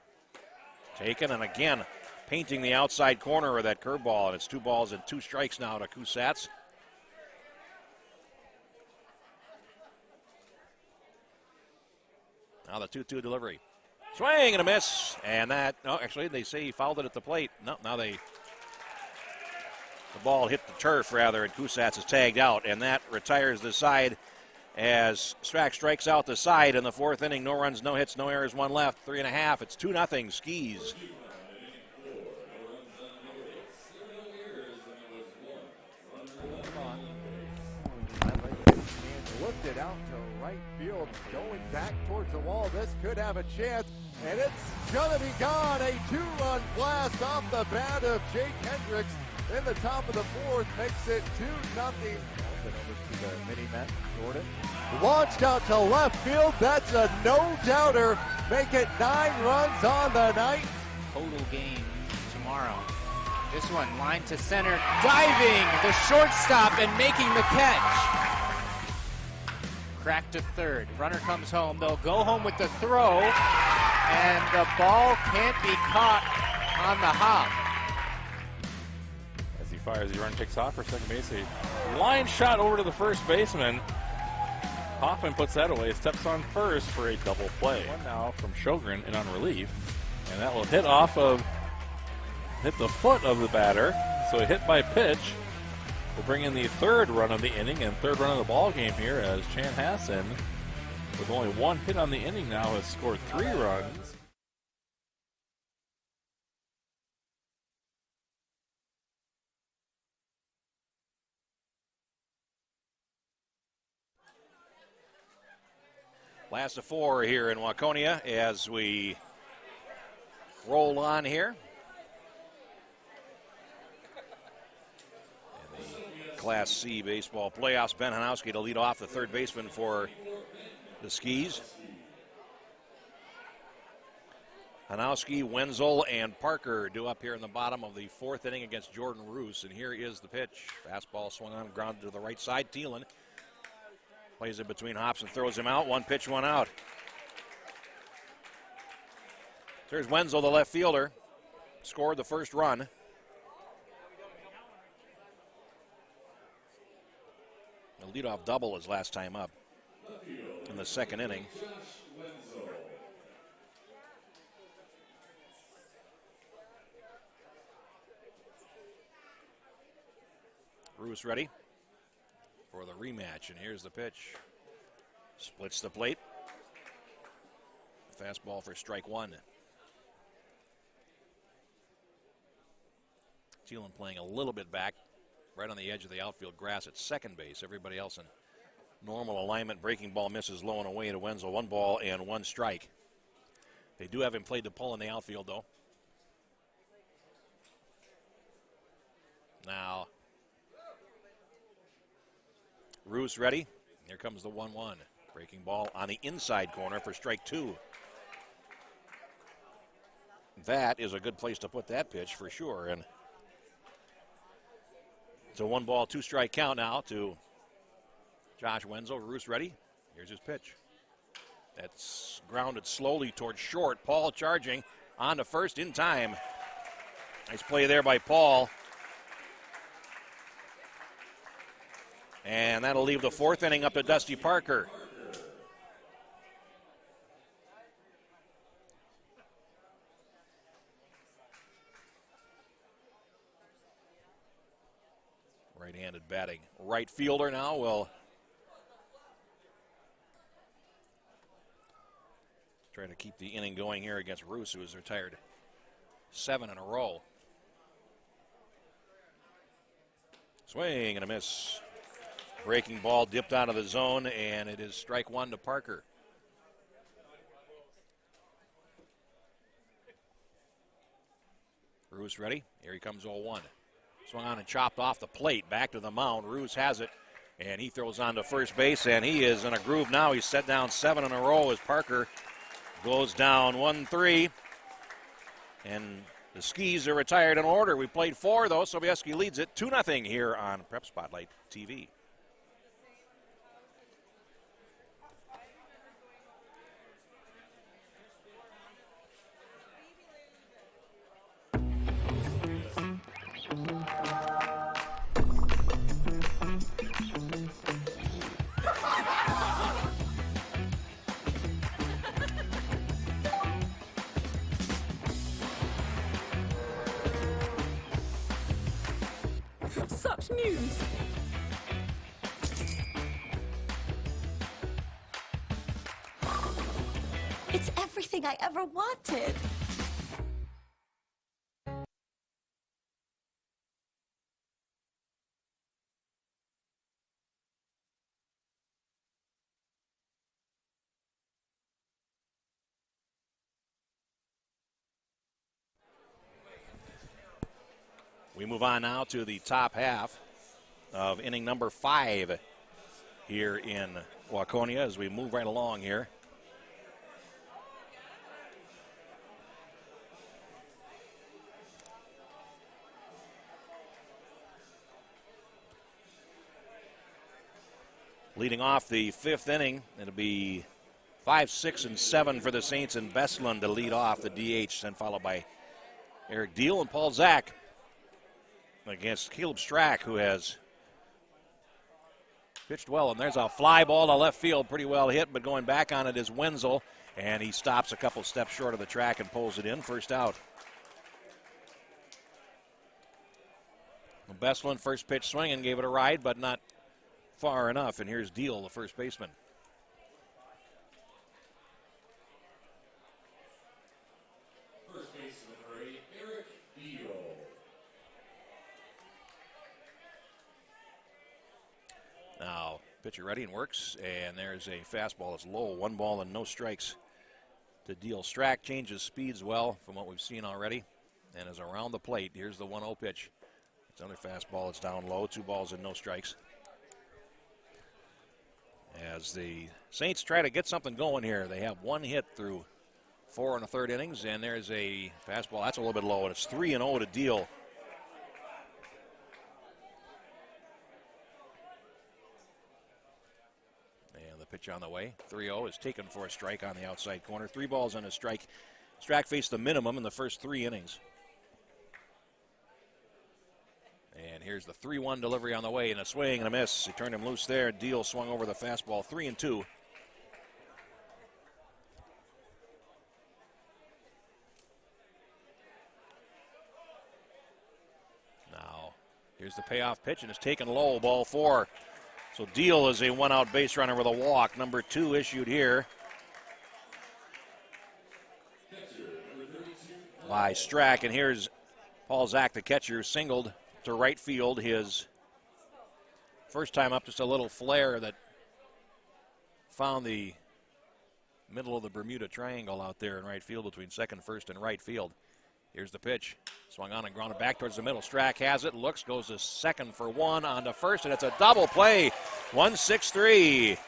Taken, and again, painting the outside corner of that curveball, and it's 2 balls and 2 strikes now to Kusats. Now the 2-2 delivery. Swing and a miss, and that, no, actually they say he fouled it at the plate. No, now the ball hit the turf rather, and Kusats is tagged out, and that retires the side as Strack strikes out the side in the fourth inning. No runs, no hits, no errors, one left. 3.5. It's 2-0 Skis. Looked it out to right field, going back towards the wall. This could have a chance, and it's gonna be gone. A 2-run blast off the bat of Jake Hendricks in the top of the fourth makes it 2-0. Over to the mini-net, Jordan. Launched out to left field. That's a no-doubter. Make it 9 runs on the night. Total game tomorrow. This one, line to center, diving the shortstop and making the catch. Crack to third. Runner comes home. They'll go home with the throw, and the ball can't be caught on the hop. As he fires, the run takes off for second base. A line shot over to the first baseman. Hoffman puts that away. Steps on first for a double play. One now from Sjogren and on relief, and that will hit the foot of the batter. So a hit by pitch will bring in the third run of the inning and third run of the ball game here, as Chan Hassan, with only one hit on the inning now, has scored 3 runs. Last of 4 here in Waconia as we roll on here. Class C baseball playoffs. Ben Hanowski to lead off, the third baseman for the Skis. Hanowski, Wenzel, and Parker due up here in the bottom of the fourth inning against Jordan Roos. And here is the pitch. Fastball swung on, grounded to the right side. Thielen plays it between hops and throws him out. 1 pitch, 1 out. There's Wenzel, the left fielder. Scored the first run. A leadoff double his last time up in the second inning. Roos ready for the rematch, and here's the pitch. Splits the plate. Fastball for strike 1. Thielen playing a little bit back, right on the edge of the outfield grass at second base. Everybody else in normal alignment. Breaking ball misses low and away to Wenzel. 1 ball and 1 strike. They do have him played to pull in the outfield, though. Now, Roos ready. Here comes the 1-1. Breaking ball on the inside corner for strike 2. That is a good place to put that pitch for sure. And it's a 1 ball, 2 strike count now to Josh Wenzel. Roos ready. Here's his pitch. That's grounded slowly towards short. Paul charging on to first in time. Nice play there by Paul. And that'll leave the fourth inning up to Dusty Parker. Right-handed batting. Right fielder now will try to keep the inning going here against Roos, who has retired 7 in a row. Swing and a miss. Breaking ball dipped out of the zone, and it is strike 1 to Parker. Roos ready. Here he comes 0-1. Swung on and chopped off the plate. Back to the mound. Roos has it, and he throws on to first base, and he is in a groove now. He's set down 7 in a row as Parker goes down 1-3. And the Skis are retired in order. We played 4, though. Sobieski leads it 2-0 here on Prep Spotlight TV. Such news. It's everything I ever wanted. We move on now to the top half of inning number 5 here in Waconia as we move right along here. Leading off the 5th inning, it'll be 5, 6, and 7 for the Saints and Bessel to lead off the DH, and followed by Eric Deal and Paul Zach against Caleb Strack, who has pitched well. And there's a fly ball to left field, pretty well hit, but going back on it is Wenzel, and he stops a couple steps short of the track and pulls it in. First out. Bessel first pitch swinging, gave it a ride, but not far enough. And here's Deal, the first baseman. First baseman, Eric Deal. Now, pitcher ready and works, and there's a fastball that's low. 1 ball and no strikes to Deal. Strack changes speeds well from what we've seen already and is around the plate. Here's the 1-0 pitch. It's another fastball. It's down low. 2 balls and no strikes. As the Saints try to get something going here, they have 1 hit through 4 1/3 innings, and there's a fastball. That's a little bit low, and it's 3-0 to Deal. Pitch on the way. 3-0 is taken for a strike on the outside corner. 3 balls and a strike. Strack faced the minimum in the first 3 innings. And here's the 3-1 delivery on the way, and a swing and a miss. He turned him loose there. Deal swung over the fastball. 3-2. Now, here's the payoff pitch, and it's taken low. Ball 4. So Deal is a 1-out base runner with a walk. Number 2 issued here by Strack. And here's Paul Zach, the catcher, singled to right field. His first time up, just a little flare that found the middle of the Bermuda Triangle out there in right field between second, first, and right field. Here's the pitch. Swung on and grounded back towards the middle. Strack has it, looks, goes to second for 1, on to first, and it's a double play. 1-6-3.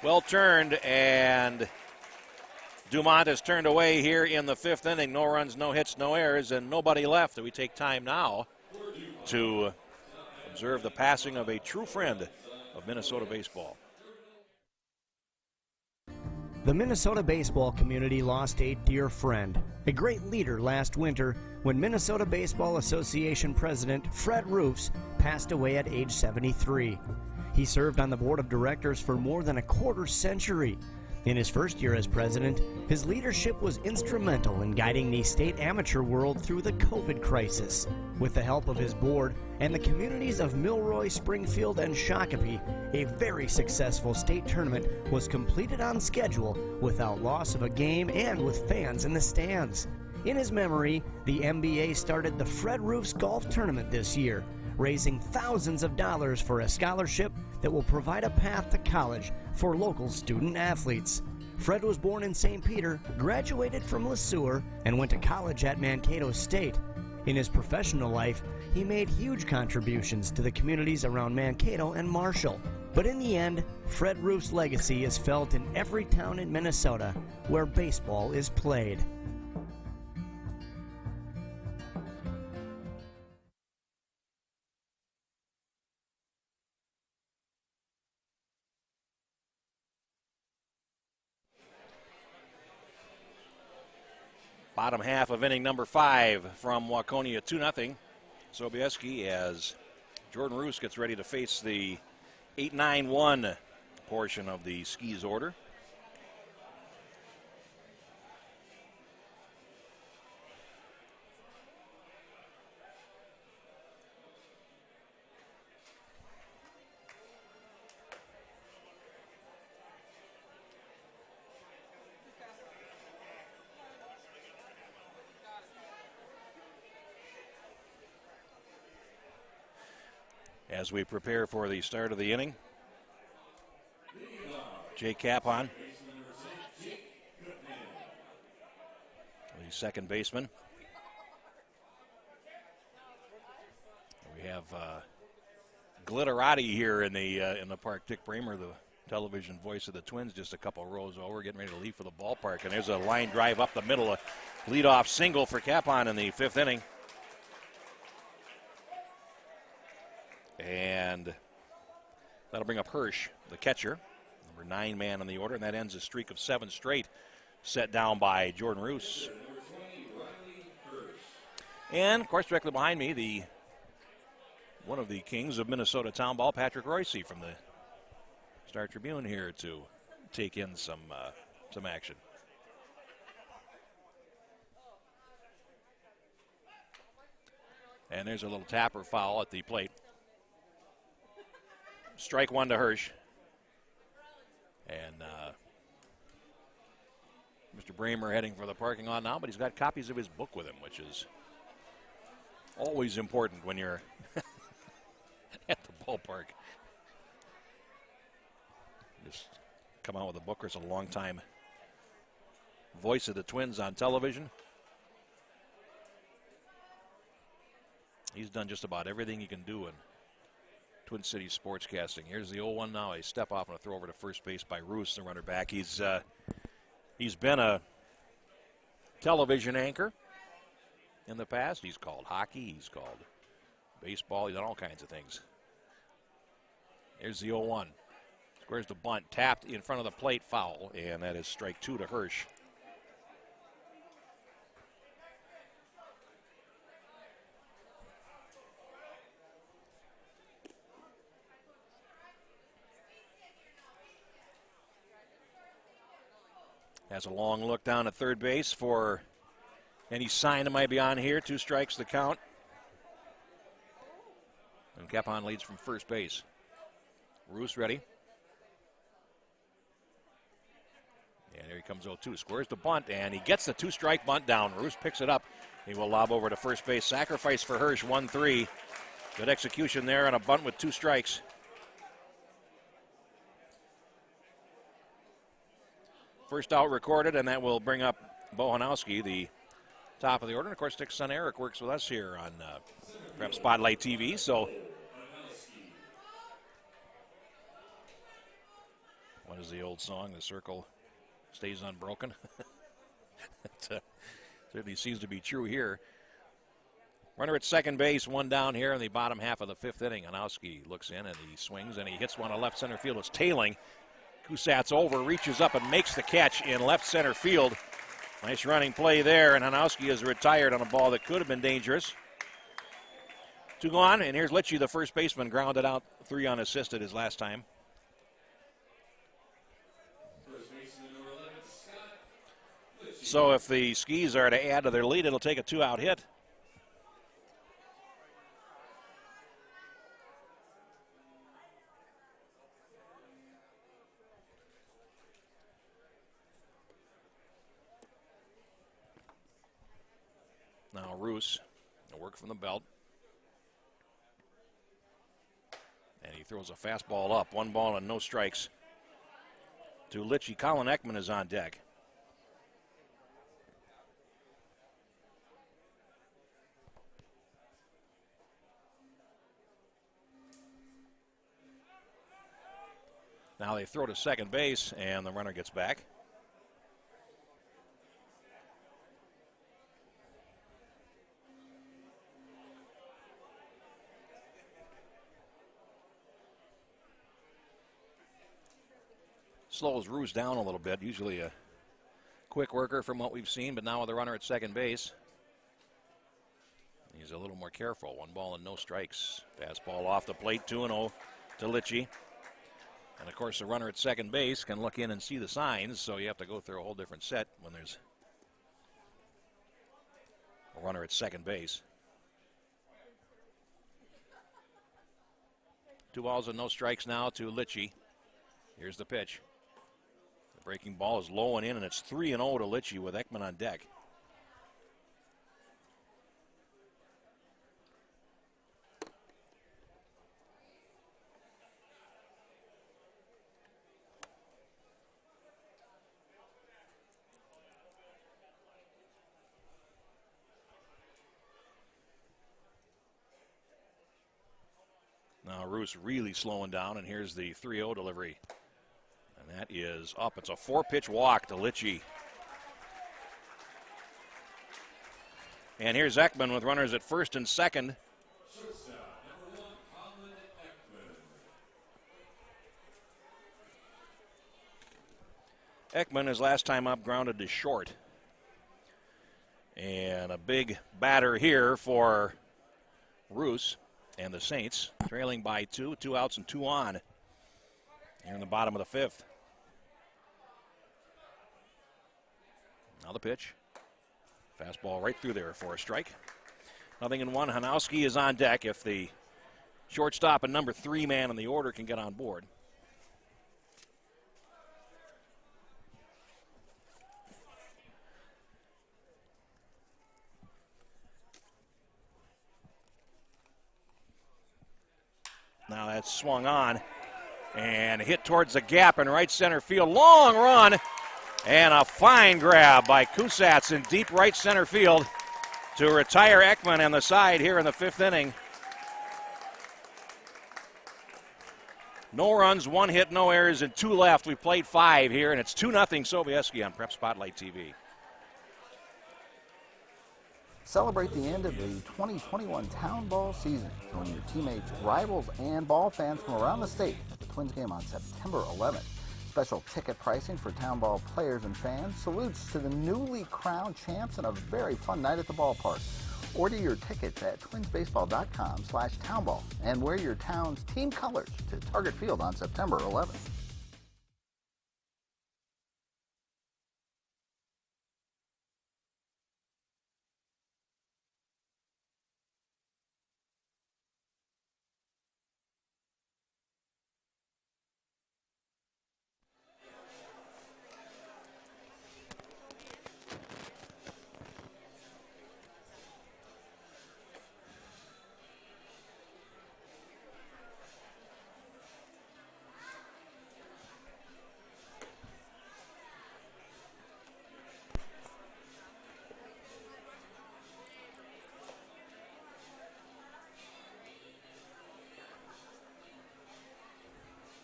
Well turned, and Dumont has turned away here in the 5th inning. No runs, no hits, no errors, and nobody left. We take time now to observe the passing of a true friend of Minnesota baseball. The Minnesota baseball community lost a dear friend, a great leader last winter when Minnesota Baseball Association President Fred Roofs passed away at age 73. He served on the board of directors for more than a quarter century. In his first year as president, his leadership was instrumental in guiding the state amateur world through the COVID crisis. With the help of his board and the communities of Milroy, Springfield, and Shakopee, a very successful state tournament was completed on schedule without loss of a game and with fans in the stands. In his memory, the MBA started the Fred Roofs Golf Tournament this year, raising thousands of dollars for a scholarship that will provide a path to college for local student athletes. Fred was born in St. Peter, graduated from LeSueur, and went to college at Mankato State. In his professional life, he made huge contributions to the communities around Mankato and Marshall. But in the end, Fred Roofs' legacy is felt in every town in Minnesota where baseball is played. Bottom half of inning number 5 from Waconia, 2-0. Sobieski as Jordan Roos gets ready to face the 8-9-1 portion of the Skis order. as we prepare for the start of the inning. Jake Capon, the second baseman. We have Glitterati here in the park. Dick Bramer, the television voice of the Twins, just a couple rows over, getting ready to leave for the ballpark. And there's a line drive up the middle, a leadoff single for Capon in the fifth inning. And that'll bring up Hirsch, the catcher, number 9 man on the order, and that ends a streak of 7 straight set down by Jordan Roos. And, of course, directly behind me, one of the kings of Minnesota Town Ball, Patrick Royce from the Star Tribune, here to take in some action. And there's a little tapper foul at the plate. Strike one to Hirsch. And Mr. Bramer heading for the parking lot now, but he's got copies of his book with him, which is always important when you're at the ballpark. Just come out with a book. There's a long-time voice of the Twins on television. He's done just about everything he can do in Twin Cities sportscasting. Here's the 0-1 now. A step off and a throw over to first base by Roos, the runner back. He's been a television anchor in the past. He's called hockey. He's called baseball. He's done all kinds of things. Here's the 0-1. Squares the bunt. Tapped in front of the plate, foul. And that is strike 2 to Hirsch. Has a long look down at third base for any sign that might be on here. 2 strikes the count. And Capon leads from first base. Roos ready. And here he comes 0-2. Squares the bunt, and he gets the 2-strike bunt down. Roos picks it up. He will lob over to first base. Sacrifice for Hirsch, 1-3. Good execution there on a bunt with 2 strikes. First out recorded, and that will bring up Bohanowski, the top of the order. And, of course, Dick's son Eric works with us here on Prep Spotlight TV. So, what is the old song? The circle stays unbroken. It certainly seems to be true here. Runner at second base, 1 down here in the bottom half of the 5th inning. Hanowski looks in, and he swings, and he hits one to left center field. It's tailing. Kusat's over, reaches up and makes the catch in left center field. Nice running play there, and Hanowski is retired on a ball that could have been dangerous. 2 gone, and here's Litchie, the first baseman, grounded out 3 unassisted his last time. So if the Skis are to add to their lead, it'll take a 2-out hit. Now Roos, a work from the belt. And he throws a fastball up. 1 ball and no strikes to Litchie. Colin Ekman is on deck. Now they throw to second base, and the runner gets back. Slows Roos down a little bit. Usually a quick worker from what we've seen, but now with the runner at second base, he's a little more careful. 1 ball and no strikes. Fastball off the plate, 2-0 to Litchie. And, of course, the runner at second base can look in and see the signs, so you have to go through a whole different set when there's a runner at second base. 2 balls and no strikes now to Litchie. Here's the pitch. The breaking ball is low and in, and it's 3-0 to Litchie with Ekman on deck. Now Roos really slowing down, and here's the 3-0 delivery. And that is up. It's a 4-pitch walk to Litchie. And here's Ekman with runners at first and second. Ekman, his last time up, grounded to short. And a big batter here for Roos and the Saints, trailing by 2 outs and 2 on here in the bottom of the 5th. Now the pitch. Fastball right through there for a strike. 0-1. Hanowski is on deck if the shortstop and number 3 man in the order can get on board. Now that's swung on and hit towards the gap in right center field. Long run and a fine grab by Kusatz in deep right center field to retire Ekman on the side here in the 5th inning. No runs, 1 hit, no errors, and 2 left. We played 5 here, and it's 2-0 Sobieski on Prep Spotlight TV. Celebrate the end of the 2021 Town Ball season. Join your teammates, rivals, and ball fans from around the state at the Twins game on September 11th. Special ticket pricing for Town Ball players and fans. Salutes to the newly crowned champs and a very fun night at the ballpark. Order your tickets at twinsbaseball.com/townball and wear your town's team colors to Target Field on September 11th.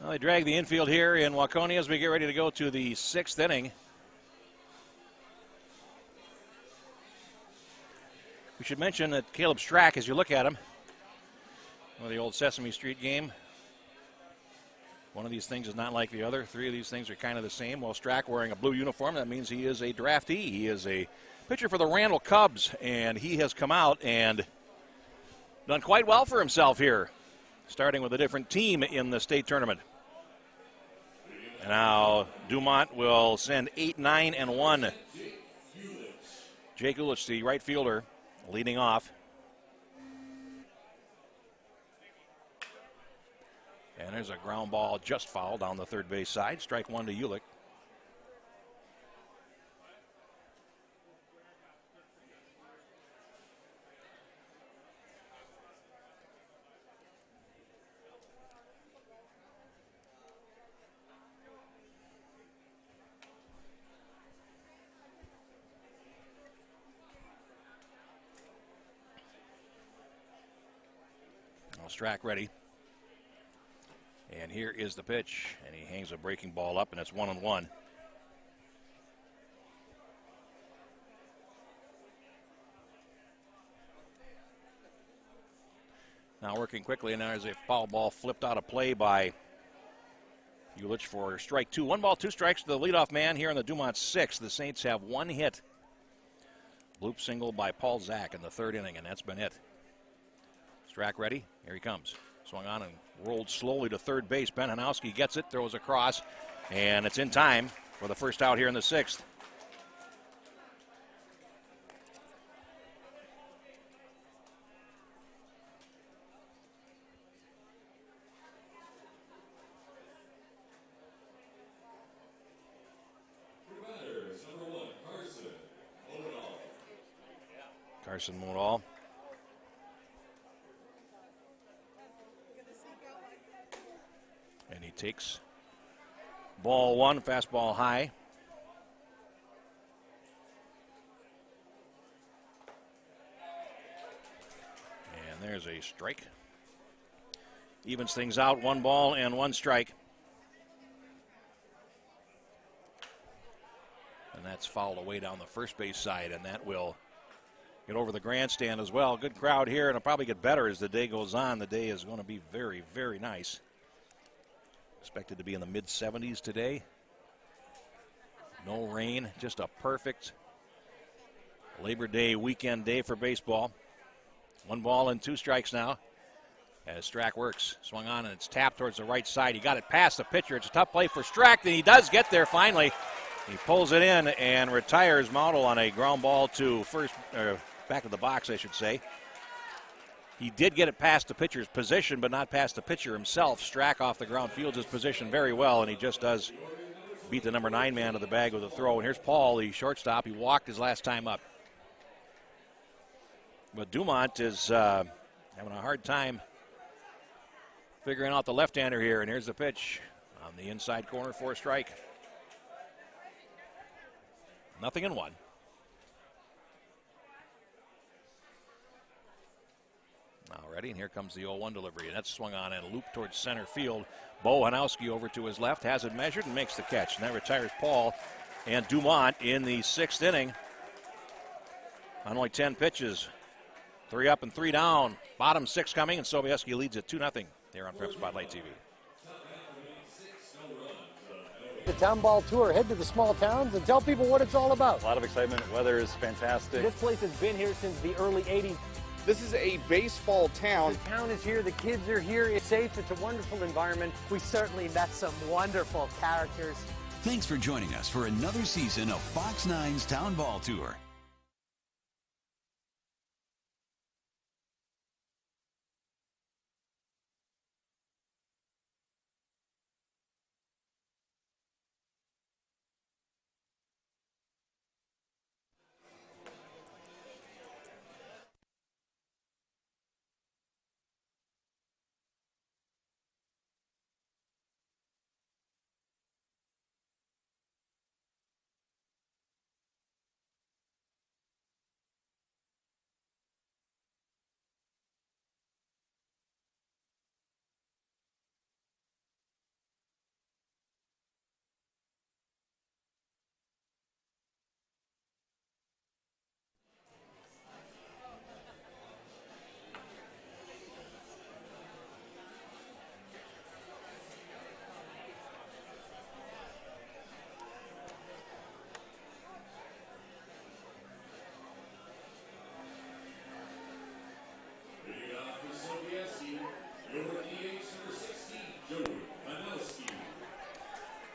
Well, they drag the infield here in Waconia as we get ready to go to the 6th inning. We should mention that Caleb Strack, as you look at him, one of the old Sesame Street game, one of these things is not like the other. 3 of these things are kind of the same. Well, Strack wearing a blue uniform, that means he is a draftee. He is a pitcher for the Randall Cubs, and he has come out and done quite well for himself here, starting with a different team in the state tournament. And now Dumont will send 8, 9, and 1. Jake Ulich, the right fielder, leading off. And there's a ground ball just fouled down the third base side. Strike 1 to Ulich. Strack ready. And here is the pitch. And he hangs a breaking ball up, and it's 1-1. Now working quickly, and there's a foul ball flipped out of play by Ulich for strike 2. 1 ball, 2 strikes to the leadoff man here in the Dumont 6th. The Saints have 1 hit. Bloop single by Paul Zach in the 3rd inning, and that's been it. Strack ready. Here he comes. Swung on and rolled slowly to third base. Ben Hanowski gets it, throws across, and it's in time for the first out here in the 6th. Carson Moonall. And he takes ball 1, fastball high. And there's a strike. evens things out. 1 ball and 1 strike. And that's fouled away down the first base side, and that will get over the grandstand as well. Good crowd here, and it'll probably get better as the day goes on. The day is going to be very, very nice. Expected to be in the mid-70s today. No rain, just a perfect Labor Day weekend day for baseball. 1 ball and 2 strikes now as Strack works. Swung on, and it's tapped towards the right side. He got it past the pitcher. It's a tough play for Strack, and he does get there finally. He pulls it in and retires Maudel on a ground ball to first, back of the box, I should say. He did get it past the pitcher's position, but not past the pitcher himself. Strack off the ground fields his position very well, and he just does beat the number 9 man to the bag with a throw. And here's Paul, the shortstop. He walked his last time up. But Dumont is having a hard time figuring out the left-hander here, and here's the pitch on the inside corner for a strike. 0-1. Now ready, and here comes the 0-1 delivery, and that's swung on and looped towards center field. Bo Hanowski over to his left, has it measured, and makes the catch. And that retires Paul and Dumont in the 6th inning. On only 10 pitches. 3 up and 3 down. Bottom 6 coming, and Sobieski leads it 2-0 here on Prep Spotlight TV. The Town Ball Tour. Head to the small towns and tell people what it's all about. A lot of excitement. Weather is fantastic. This place has been here since the early 80s. This is a baseball town. The town is here. The kids are here. It's safe. It's a wonderful environment. We certainly met some wonderful characters. Thanks for joining us for another season of Fox 9's Town Ball Tour.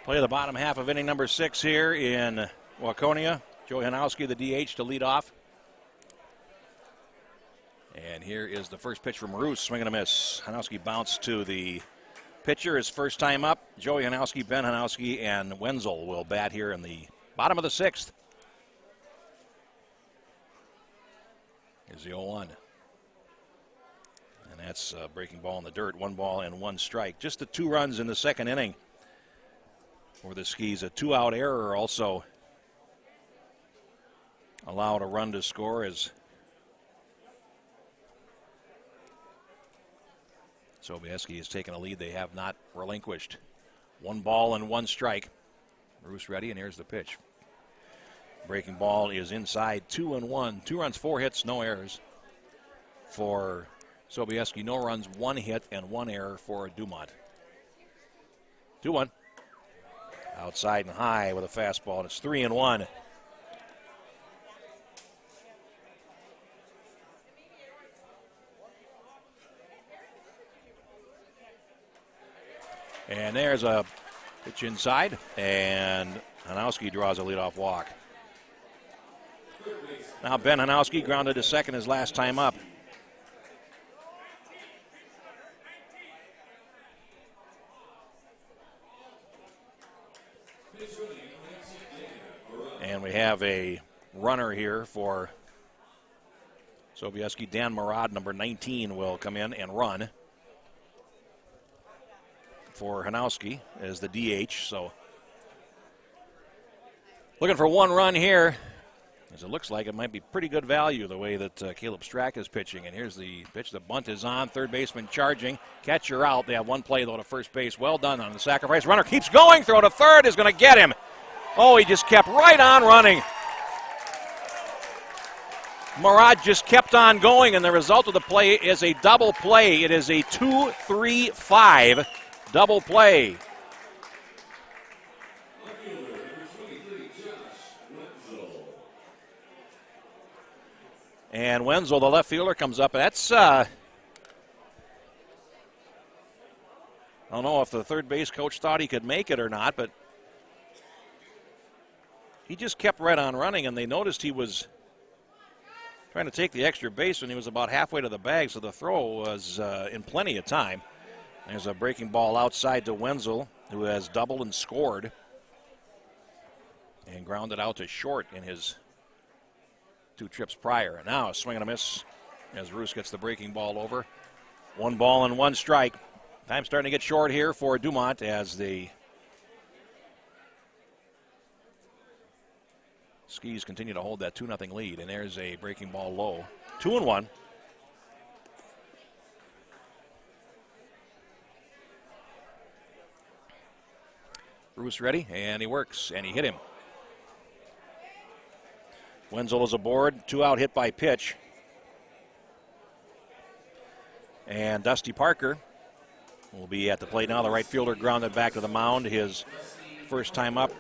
Play the bottom half of inning number 6 here in Waconia. Joey Hanowski, the DH, to lead off. And here is the first pitch from Roos, swing and a miss. Hanowski bounced to the pitcher his first time up. Joey Hanowski, Ben Hanowski, and Wenzel will bat here in the bottom of the 6th. Here's the 0-1. And that's a breaking ball in the dirt. 1 ball and 1 strike. Just the 2 runs in the 2nd inning for the Skis. A 2-out error also allowed a run to score as Sobieski has taken a lead they have not relinquished. 1 ball and 1 strike. Roos ready, and here's the pitch. Breaking ball is inside, 2-1. 2 runs, 4 hits, no errors for Sobieski. No runs, 1 hit, and 1 error for Dumont. 2-1. Outside and high with a fastball, and it's 3-1. And there's a pitch inside, and Hanowski draws a leadoff walk. Now Ben Hanowski grounded to second his last time up. And we have a runner here for Sobieski. Dan Marad, number 19, will come in and run for Hanowski as the DH. So looking for 1 run here As it looks like it might be pretty good value the way that Caleb Strack is pitching. And here's the pitch. The bunt is on. Third baseman charging. Catcher out. They have one play, though, to first base. Well done on the sacrifice. Runner keeps going. Throw to third is going to get him. Oh, he just kept right on running. Murad just kept on going, and the result of the play is a double play. It is a 2-3-5 double play. And Wenzel, the left fielder, comes up. That's, I don't know if the third base coach thought he could make it or not, but he just kept right on running, and they noticed he was trying to take the extra base when he was about halfway to the bag, so the throw was in plenty of time. There's a breaking ball outside to Wenzel, who has doubled and scored, and grounded out to short in his 2 trips prior. And now a swing and a miss as Roos gets the breaking ball over. 1 ball and 1 strike. Time starting to get short here for Dumont as the Skis continue to hold that 2-0 lead. And there's a breaking ball low. 2-1. Roos ready, and he works, and he hit him. Wenzel is aboard, 2 out, hit by pitch. And Dusty Parker will be at the plate now. The right fielder grounded back to the mound, his first time up.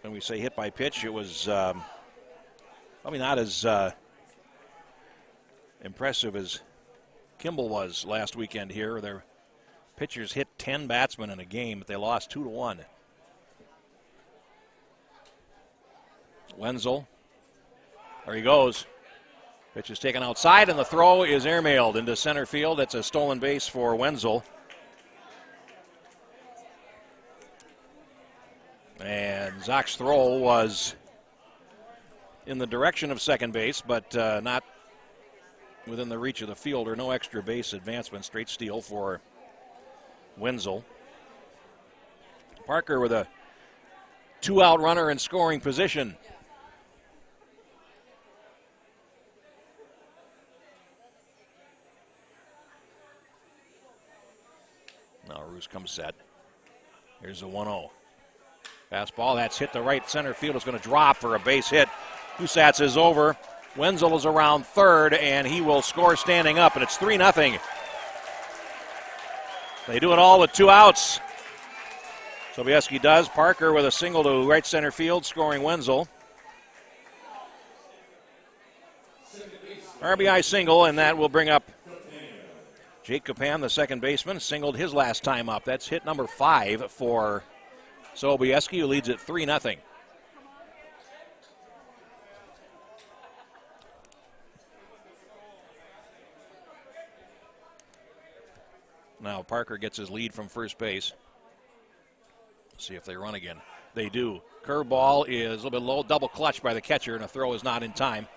When we say hit by pitch, it was probably not as impressive as Kimball was last weekend here. Their pitchers hit 10 batsmen in a game, but they lost 2-1. Wenzel, there he goes. Pitch is taken outside, and the throw is airmailed into center field. It's a stolen base for Wenzel. And Zach's throw was in the direction of second base, but not within the reach of the fielder. No extra base advancement. Straight steal for Wenzel. Parker with a 2-out runner in scoring position. Now Roos comes set. Here's a 1-0. Fastball, that's hit to right center field. It's going to drop for a base hit. Kusatz is over. Wenzel is around third, and he will score standing up, and it's 3-0. They do it all with 2 outs. Sobieski does. Parker with a single to right center field, scoring Wenzel. RBI single, and that will bring up Jake Kapan, the second baseman, singled his last time up. That's hit number 5 for Sobieski, who leads at 3-0. Now Parker gets his lead from first base. See if they run again. They do. Curveball is a little bit low, double clutch by the catcher, and a throw is not in time.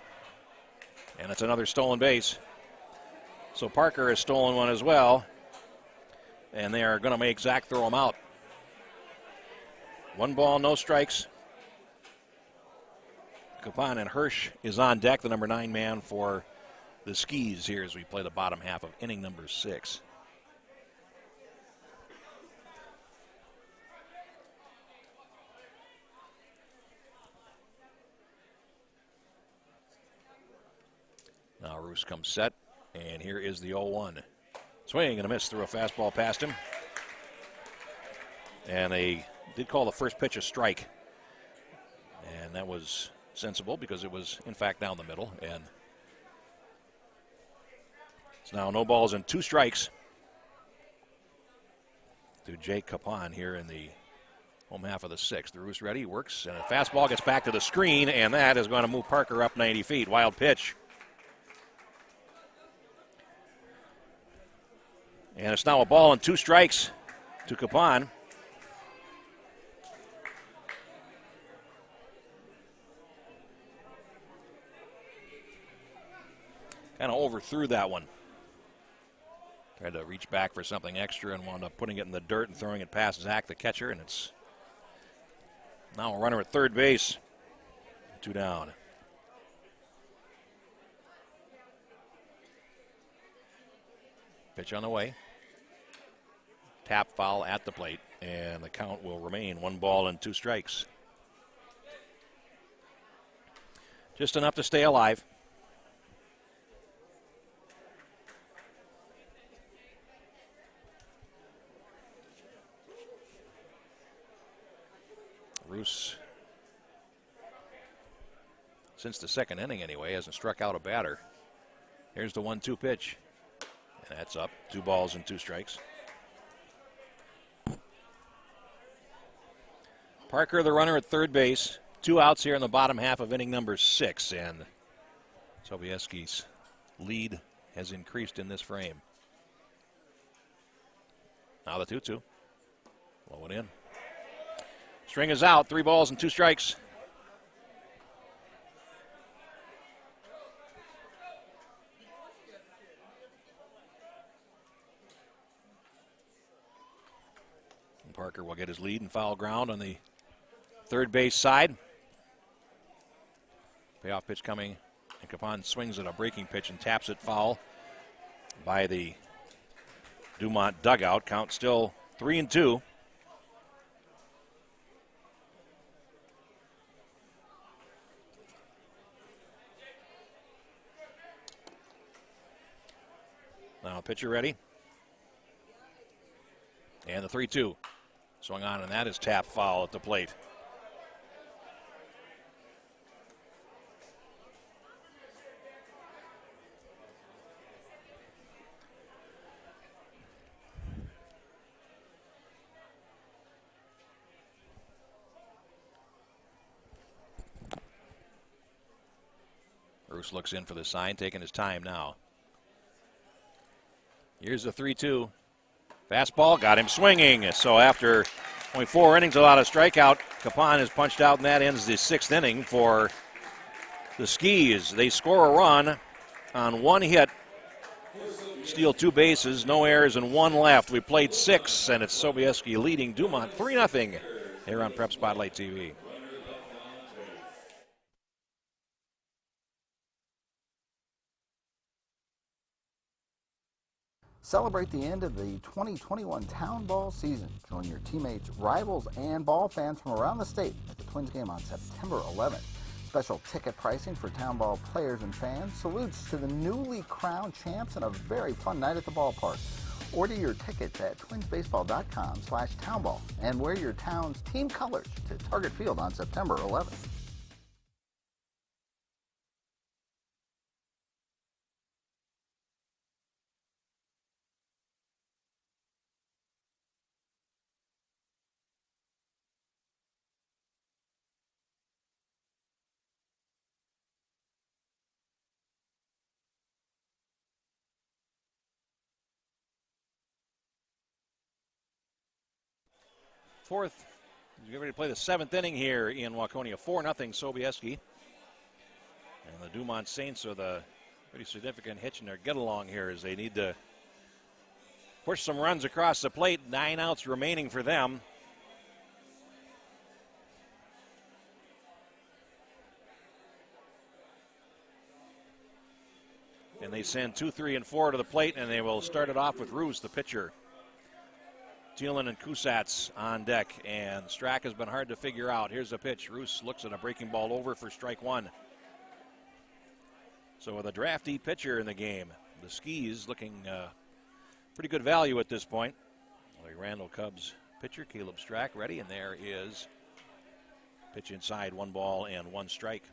And it's another stolen base. So Parker has stolen one as well. And they are going to make Zach throw him out. 1 ball, no strikes. Kapan, and Hirsch is on deck, the number 9 man for the Skis here as we play the bottom half of inning number 6. Now Roos comes set, and here is the 0-1. Swing and a miss through a fastball past him. And they did call the first pitch a strike. And that was sensible because it was, in fact, down the middle. And it's now no balls and 2 strikes to Jake Kapan here in the home half of the 6th. The Roos ready, works, and a fastball gets back to the screen, and that is going to move Parker up 90 feet. Wild pitch. And it's now a ball and 2 strikes to Kapan. Kind of overthrew that one. Tried to reach back for something extra and wound up putting it in the dirt and throwing it past Zach, the catcher, and it's now a runner at third base. 2 down. Pitch on the way. Tap foul at the plate, and the count will remain 1 ball and 2 strikes. Just enough to stay alive. Roos, since the second inning anyway, hasn't struck out a batter. Here's the 1-2 pitch. And that's up. 2 balls and 2 strikes. Parker, the runner at third base. 2 outs here in the bottom half of inning number 6. And Sobieski's lead has increased in this frame. Now the 2-2. Low and in. String is out. 3 balls and 2 strikes. Parker will get his lead and foul ground on the third base side. Payoff pitch coming, and Capon swings at a breaking pitch and taps it foul by the Dumont dugout. Count still 3-2. Now pitcher ready. And the 3-2. Swung on, and that is tap foul at the plate. Bruce looks in for the sign, taking his time now. Here's the 3-2. Fastball got him swinging. So after only 4 innings without a strikeout, Capon is punched out, and that ends the 6th inning for the Skis. They score a run on 1 hit, steal 2 bases, no errors, and 1 left. We played 6, and it's Sobieski leading Dumont 3-0 here on Prep Spotlight TV. Celebrate the end of the 2021 Town Ball season. Join your teammates, rivals, and ball fans from around the state at the Twins game on September 11th. Special ticket pricing for Town Ball players and fans. Salutes to the newly crowned champs and a very fun night at the ballpark. Order your tickets at twinsbaseball.com/townball and wear your town's team colors to Target Field on September 11th. Fourth, he's ready to play the 7th inning here in Waconia. 4-0 Sobieski. And the Dumont Saints are the pretty significant hitch in their get-along here as they need to push some runs across the plate. 9 outs remaining for them. And they send 2, 3, and 4 to the plate, and they will start it off with Roos, the pitcher. Thielen and Kusatz on deck, and Strack has been hard to figure out. Here's the pitch. Roos looks at a breaking ball over for strike 1. So with a drafty pitcher in the game, the Skis looking pretty good value at this point. The Randall Cubs pitcher, Caleb Strack, ready, and there is pitch inside, 1 ball and 1 strike.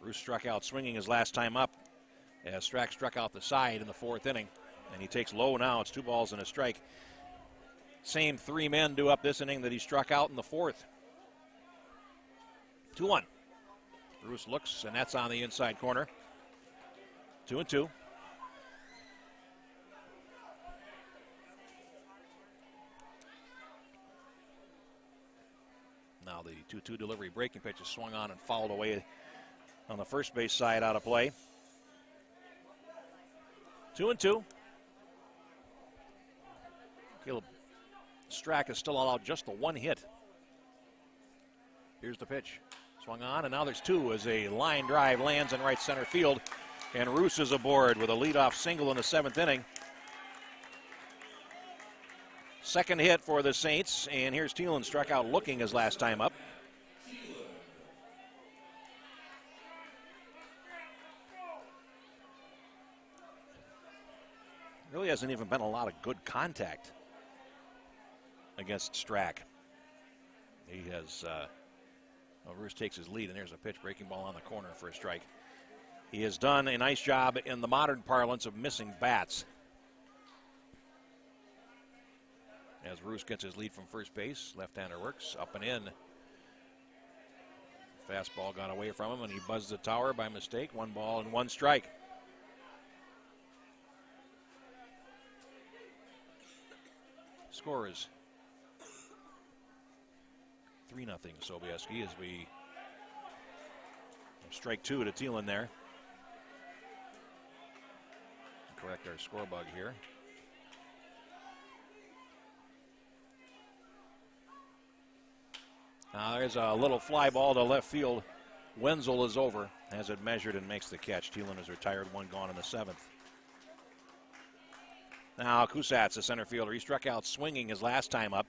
Roos struck out swinging his last time up as Strack struck out the side in the 4th inning, and he takes low now. It's 2 balls and a strike. Same 3 men do up this inning that he struck out in the 4th. 2-1. Bruce looks, and that's on the inside corner. 2-2. Now the 2-2 delivery breaking pitch is swung on and fouled away on the first base side out of play. 2-2. Caleb Strack is still allowed just the 1 hit. Here's the pitch. Swung on, and now there's two as a line drive lands in right center field. And Roos is aboard with a leadoff single in the 7th inning. Second hit for the Saints, and here's Thielen, struck out looking his last time up. Really hasn't even been a lot of good contact against Strack. He has, Roos takes his lead, and there's a pitch, breaking ball on the corner for a strike. He has done a nice job in the modern parlance of missing bats. As Roos gets his lead from first base, left-hander works, up and in. Fastball got away from him, and he buzzed the tower by mistake. 1 ball and 1 strike. Score is 3-0 Sobieski as we strike 2 to Thielen there. Correct our score bug here. Now there's a little fly ball to left field. Wenzel is over, has it measured and makes the catch. Thielen is retired, 1 gone in the 7th. Now Kusatz, the center fielder, he struck out swinging his last time up.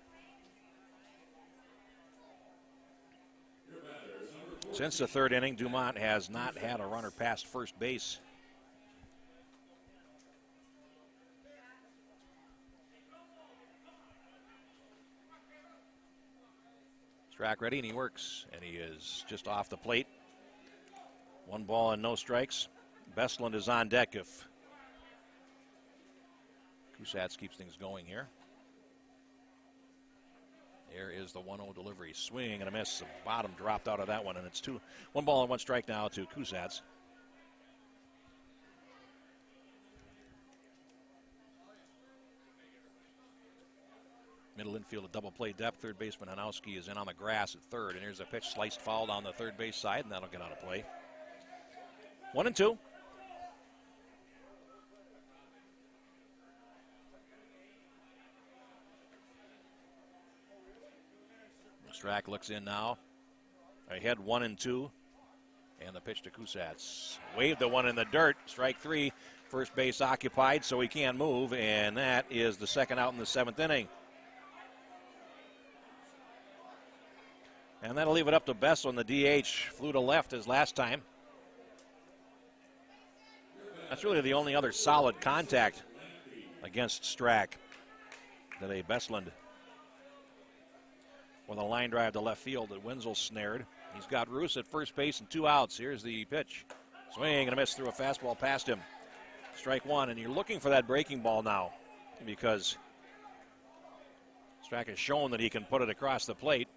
Since the 3rd inning, Dumont has not had a runner past first base. Strack ready, and he works, and he is just off the plate. 1 ball and no strikes. Bessel is on deck if Kusatz keeps things going here. There is the 1-0 delivery. Swing and a miss. The bottom dropped out of that one, and it's 1 ball and 1 strike now to Kusatz. Middle infield, a double play depth. Third baseman Hanowski is in on the grass at third, and here's a pitch sliced foul down the third base side, and that'll get out of play. 1-2. Strack looks in now. Ahead 1-2. And the pitch to Kusatz. Waved the one in the dirt. Strike 3. First base occupied, so he can't move. And that is the second out in the 7th inning. And that'll leave it up to Bessel in the DH. Flew to left as last time. That's really the only other solid contact against Strack today. Besland with a line drive to left field that Wenzel snared. He's got Roos at first base and 2 outs. Here's the pitch. Swing and a miss through a fastball past him. Strike 1, and you're looking for that breaking ball now because Strack has shown that he can put it across the plate.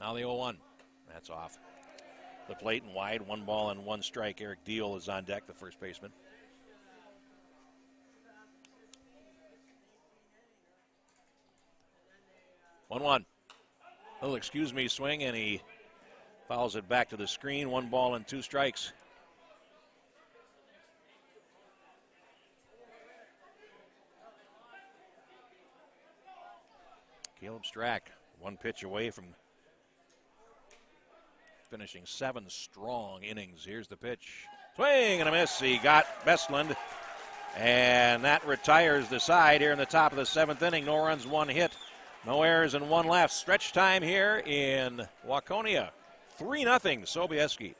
Now the 0-1. That's off the plate and wide. 1 ball and 1 strike. Eric Deal is on deck, the first baseman. One. Oh, excuse me, swing, and he fouls it back to the screen. 1 ball and 2 strikes. Caleb Strack, 1 pitch away from finishing 7 strong innings. Here's the pitch. Swing and a miss. He got Bestland, and that retires the side here in the top of the 7th inning. No runs, 1 hit. No errors and 1 left. Stretch time here in Waconia. 3-0 Sobieski.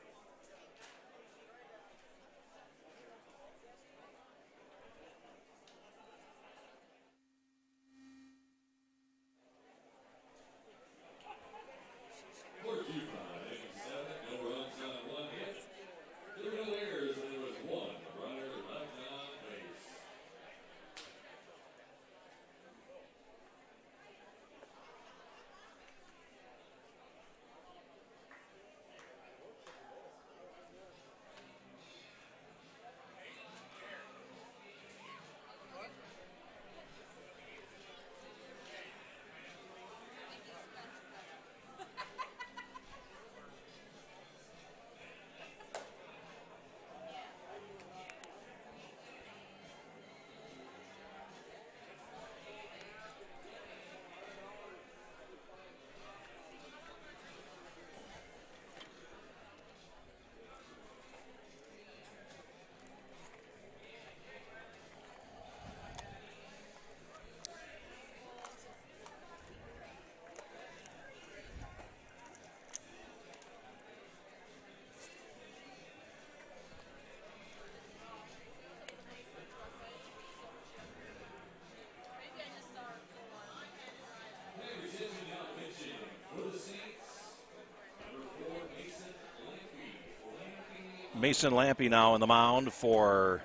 Mason Lampe now on the mound for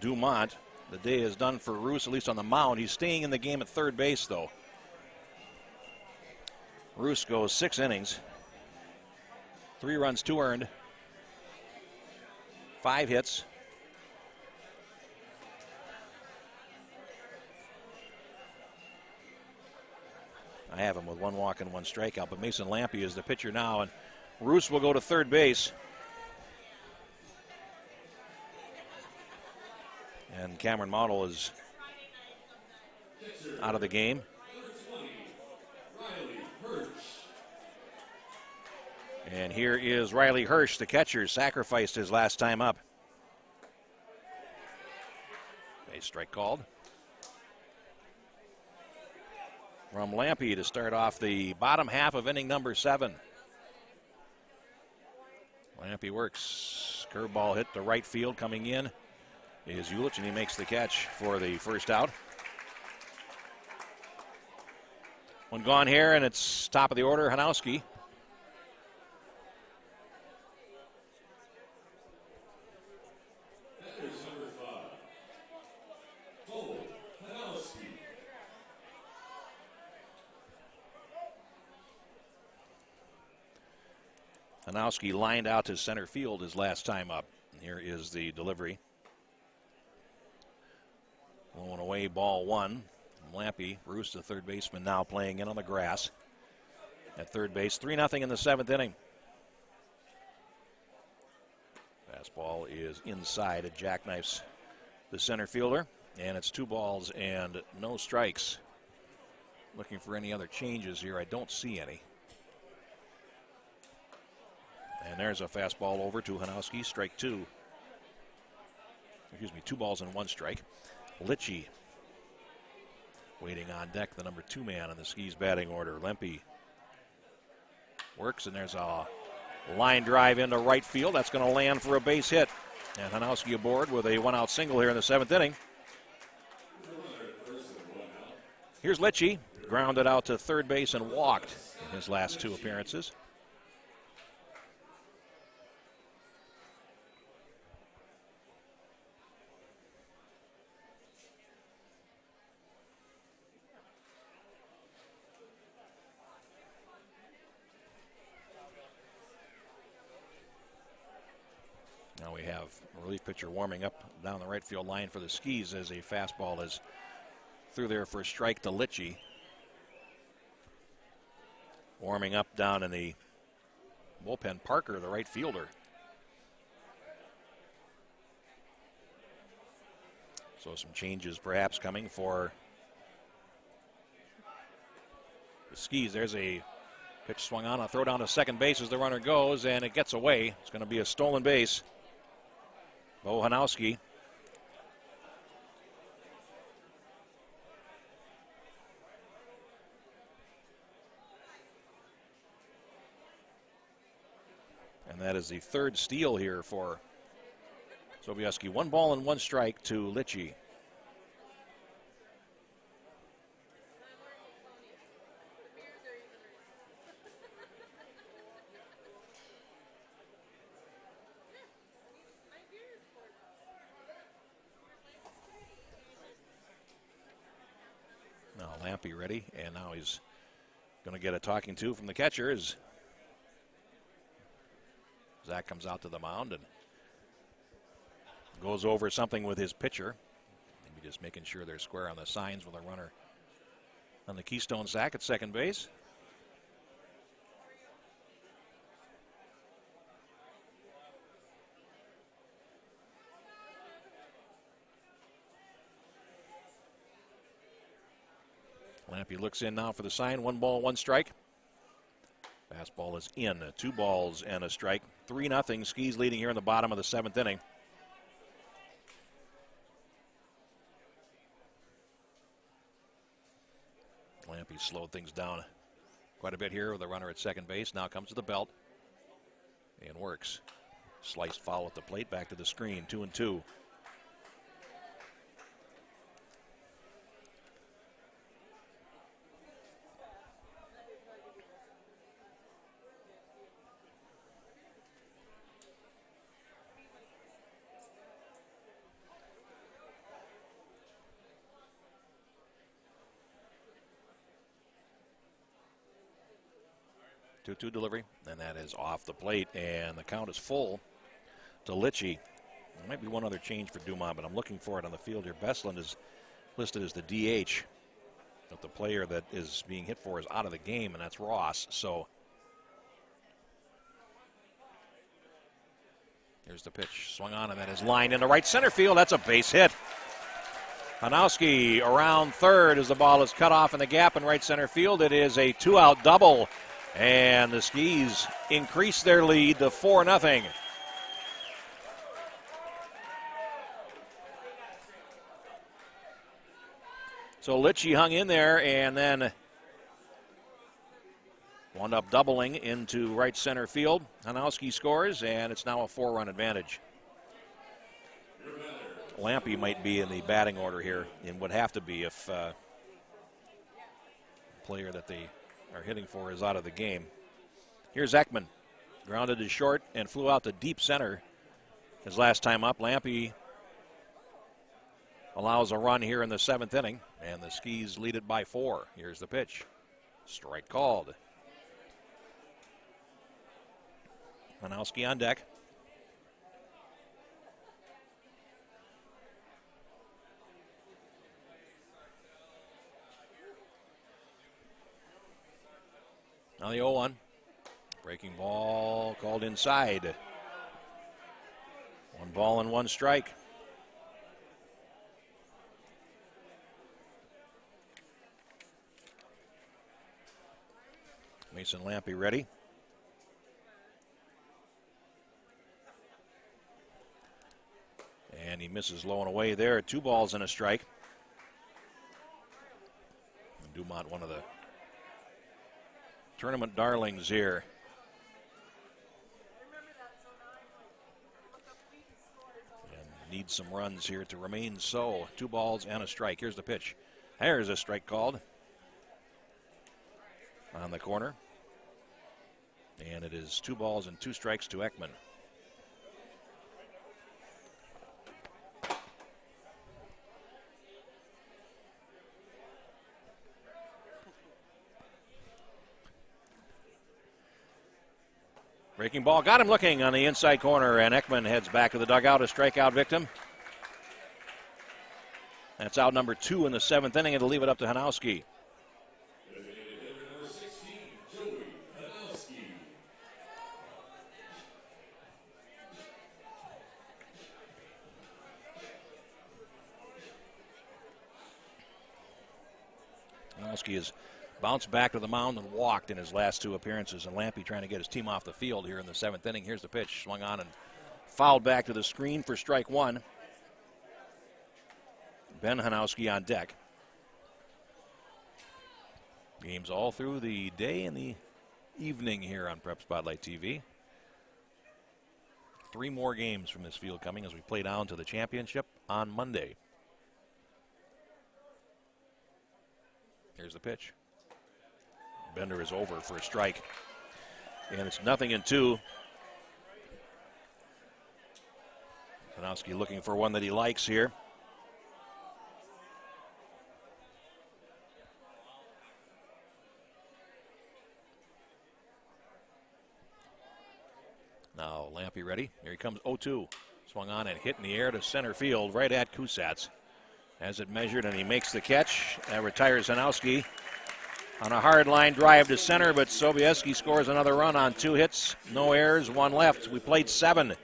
Dumont. The day is done for Roos, at least on the mound. He's staying in the game at third base, though. Roos goes 6 innings, 3 runs, 2 earned, 5 hits. I have him with 1 walk and 1 strikeout, but Mason Lampe is the pitcher now, and Roos will go to third base. And Cameron Model is out of the game. And here is Riley Hirsch, the catcher, sacrificed his last time up. A strike called. From Lampe to start off the bottom half of inning number 7. Lampe works. Curveball hit to right field. Coming in is Ulich, and he makes the catch for the first out. 1 gone here, and it's top of the order, Hanowski. Hanowski lined out to center field his last time up. Here is the delivery. 1 away, ball 1. Lampe, Roos, the third baseman, now playing in on the grass at third base. 3-0 in the 7th inning. Fastball is inside. It jackknifes the center fielder, and it's 2 balls and no strikes. Looking for any other changes here. I don't see any. And there's a fastball over to Hanowski, strike 2. Excuse me, 2 balls and 1 strike. Litchie waiting on deck, the number 2 man in the Skis batting order. Lampe works, and there's a line drive into right field. That's going to land for a base hit. And Hanowski aboard with a 1-out single here in the 7th inning. Here's Litchie, grounded out to third base and walked in his last 2 appearances. Now we have a relief pitcher warming up down the right field line for the Skis as a fastball is through there for a strike to Litchie. Warming up down in the bullpen, Parker, the right fielder. So some changes perhaps coming for the Skis. There's a pitch swung on, a throw down to second base as the runner goes, and it gets away. It's going to be a stolen base. Bo Hanowski. And that is the 3rd steal here for Sobieski. 1 ball and 1 strike to Litchie. Now Lampe ready, and now he's going to get a talking to from the catcher as Zach comes out to the mound and goes over something with his pitcher. Maybe just making sure they're square on the signs with a runner on the Keystone sack at second base. Lampe looks in now for the sign. 1 ball, 1 strike. Fastball is in. 2 balls and a strike. 3-0. Skis leading here in the bottom of the 7th inning. Lampe slowed things down quite a bit here with a runner at second base. Now comes to the belt and works. Sliced foul at the plate. Back to the screen. 2-2. 2-2 delivery, and that is off the plate, and the count is full to Litchie. There might be one other change for Dumont, but I'm looking for it on the field here. Besland is listed as the DH, but the player that is being hit for is out of the game, and that's Ross. So here's the pitch, swung on, and that is lined into right center field. That's a base hit. Hanowski around third as the ball is cut off in the gap in right center field. It is a 2-out double, and the Skis increase their lead to 4-0. So Litchie hung in there and then wound up doubling into right center field. Hanowski scores, and it's now a 4-run advantage. Lampe might be in the batting order here, and would have to be if the player that they are hitting for is out of the game. Here's Ekman, grounded to short and flew out to deep center his last time up. Lampe allows a run here in the 7th inning, and the Skis lead it by 4. Here's the pitch. Strike called. Hanowski on deck. Now the 0-1. Breaking ball called inside. 1 ball and 1 strike. Mason Lampe ready. And he misses low and away there. 2 balls and a strike. And Dumont, one of the tournament darlings here. And needs some runs here to remain so. 2 balls and a strike. Here's the pitch. There's a strike called on the corner. And it is 2 balls and 2 strikes to Ekman. Breaking ball, got him looking on the inside corner, and Ekman heads back to the dugout, a strikeout victim. That's out number 2 in the 7th inning. It'll leave it up to Hanowski. Hanowski has bounced back to the mound and walked in his last 2 appearances, and Lampe trying to get his team off the field here in the 7th inning. Here's the pitch, swung on and fouled back to the screen for strike 1. Ben Hanowski on deck. Games all through the day and the evening here on Prep Spotlight TV. 3 more games from this field coming as we play down to the championship on Monday. Here's the pitch. Bender is over for a strike. And it's 0-2. Hanowski looking for one that he likes here. Now Lampe ready. Here he comes, 0-2. Swung on and hit in the air to center field right at Kusatz. Has it measured, and he makes the catch. That retires Hanowski on a hard line drive to center, but Sobieski scores another run on 2 hits. No errors, 1 left. We played 7,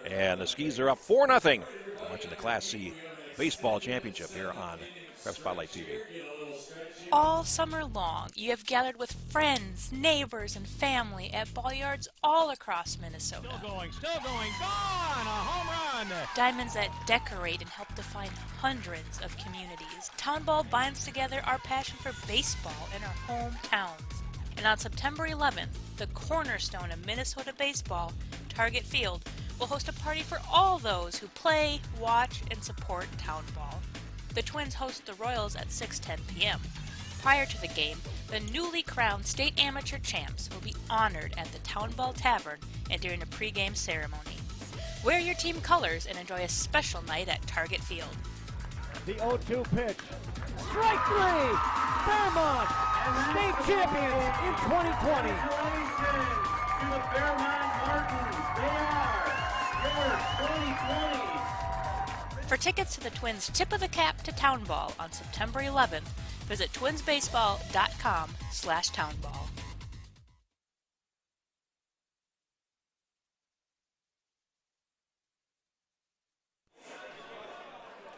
and the Skis are up 4-0. Watching the Class C baseball championship here on Prep Spotlight TV. All summer long, you have gathered with friends, neighbors, and family at ball yards all across Minnesota. Still going, gone! A home run! Diamonds that decorate and help define hundreds of communities. Town Ball binds together our passion for baseball in our hometowns. And on September 11th, the cornerstone of Minnesota baseball, Target Field, will host a party for all those who play, watch, and support Town Ball. The Twins host the Royals at 6:10 p.m. Prior to the game, the newly crowned state amateur champs will be honored at the Town Ball Tavern and during a pregame ceremony. Wear your team colors and enjoy a special night at Target Field. The 0-2 pitch. Strike 3! Fairmont, state champions in 2020. to the Fairmont Martins. They are your 2020. For tickets to the Twins' Tip of the Cap to Town Ball on September 11th, visit twinsbaseball.com/townball.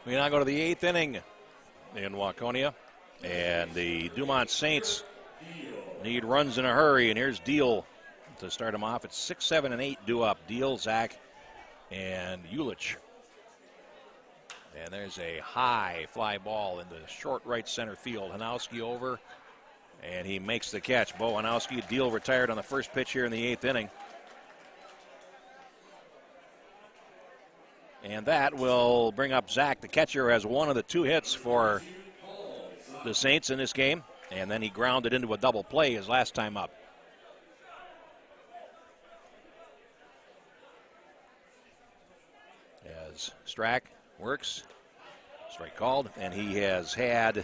We now go to the 8th inning in Waconia, and the Dumont Saints need runs in a hurry, and here's Deal to start them off. It's 6, 7, and 8 due up. Deal, Zach, and Ulich. And there's a high fly ball into short right center field. Hanowski over, and he makes the catch. Bo Hanowski. Deal retired on the first pitch here in the 8th inning. And that will bring up Zach, the catcher, has one of the 2 hits for the Saints in this game. And then he grounded into a double play his last time up. As Strack works, strike called, and he has had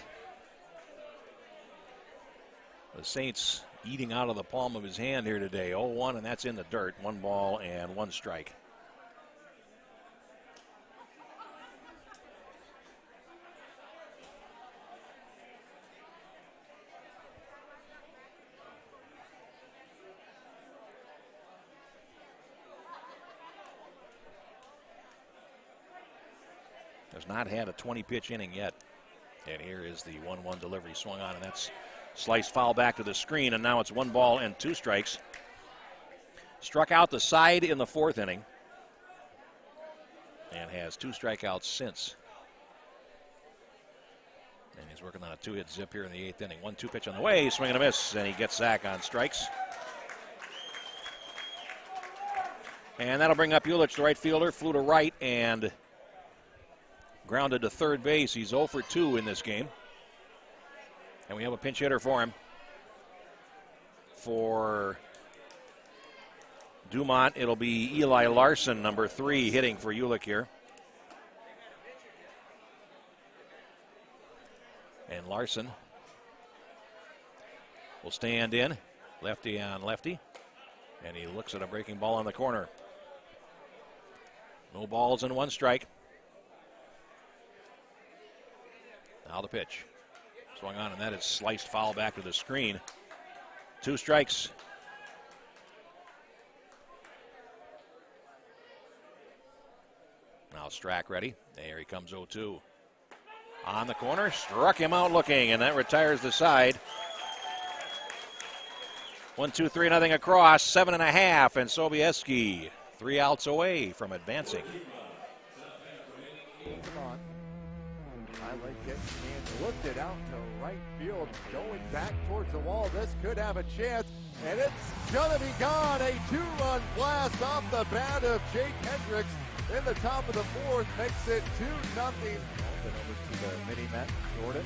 the Saints eating out of the palm of his hand here today. 0-1, and that's in the dirt. 1 ball and 1 strike. Has not had a 20-pitch inning yet. And here is the 1-1 delivery swung on, and that's sliced foul back to the screen, and now it's 1 ball and 2 strikes. Struck out the side in the 4th inning and has 2 strikeouts since. And he's working on a 2-hit zip here in the 8th inning. 1-2 pitch on the way, swing and a miss, and he gets Zach on strikes. And that'll bring up Ulich, the right fielder, flew to right and grounded to third base. He's 0 for 2 in this game. And we have a pinch hitter for him. For Dumont, it'll be Eli Larson, number 3, hitting for Ulich here. And Larson will stand in, lefty on lefty. And he looks at a breaking ball on the corner. No balls and 1 strike. Now the pitch. Swung on, and that is sliced foul back to the screen. 2 strikes. Now Strack ready. There he comes 0-2. On the corner, struck him out looking, and that retires the side. 1-2-3-0 across, 7.5, and Sobieski 3 outs away from advancing. Highlight hit and looked it out to right field, going back towards the wall. This could have a chance, and it's gonna be gone. A 2-run blast off the bat of Jake Hendricks in the top of the 4th makes it 2-0. Over to the mini-net, Jordan.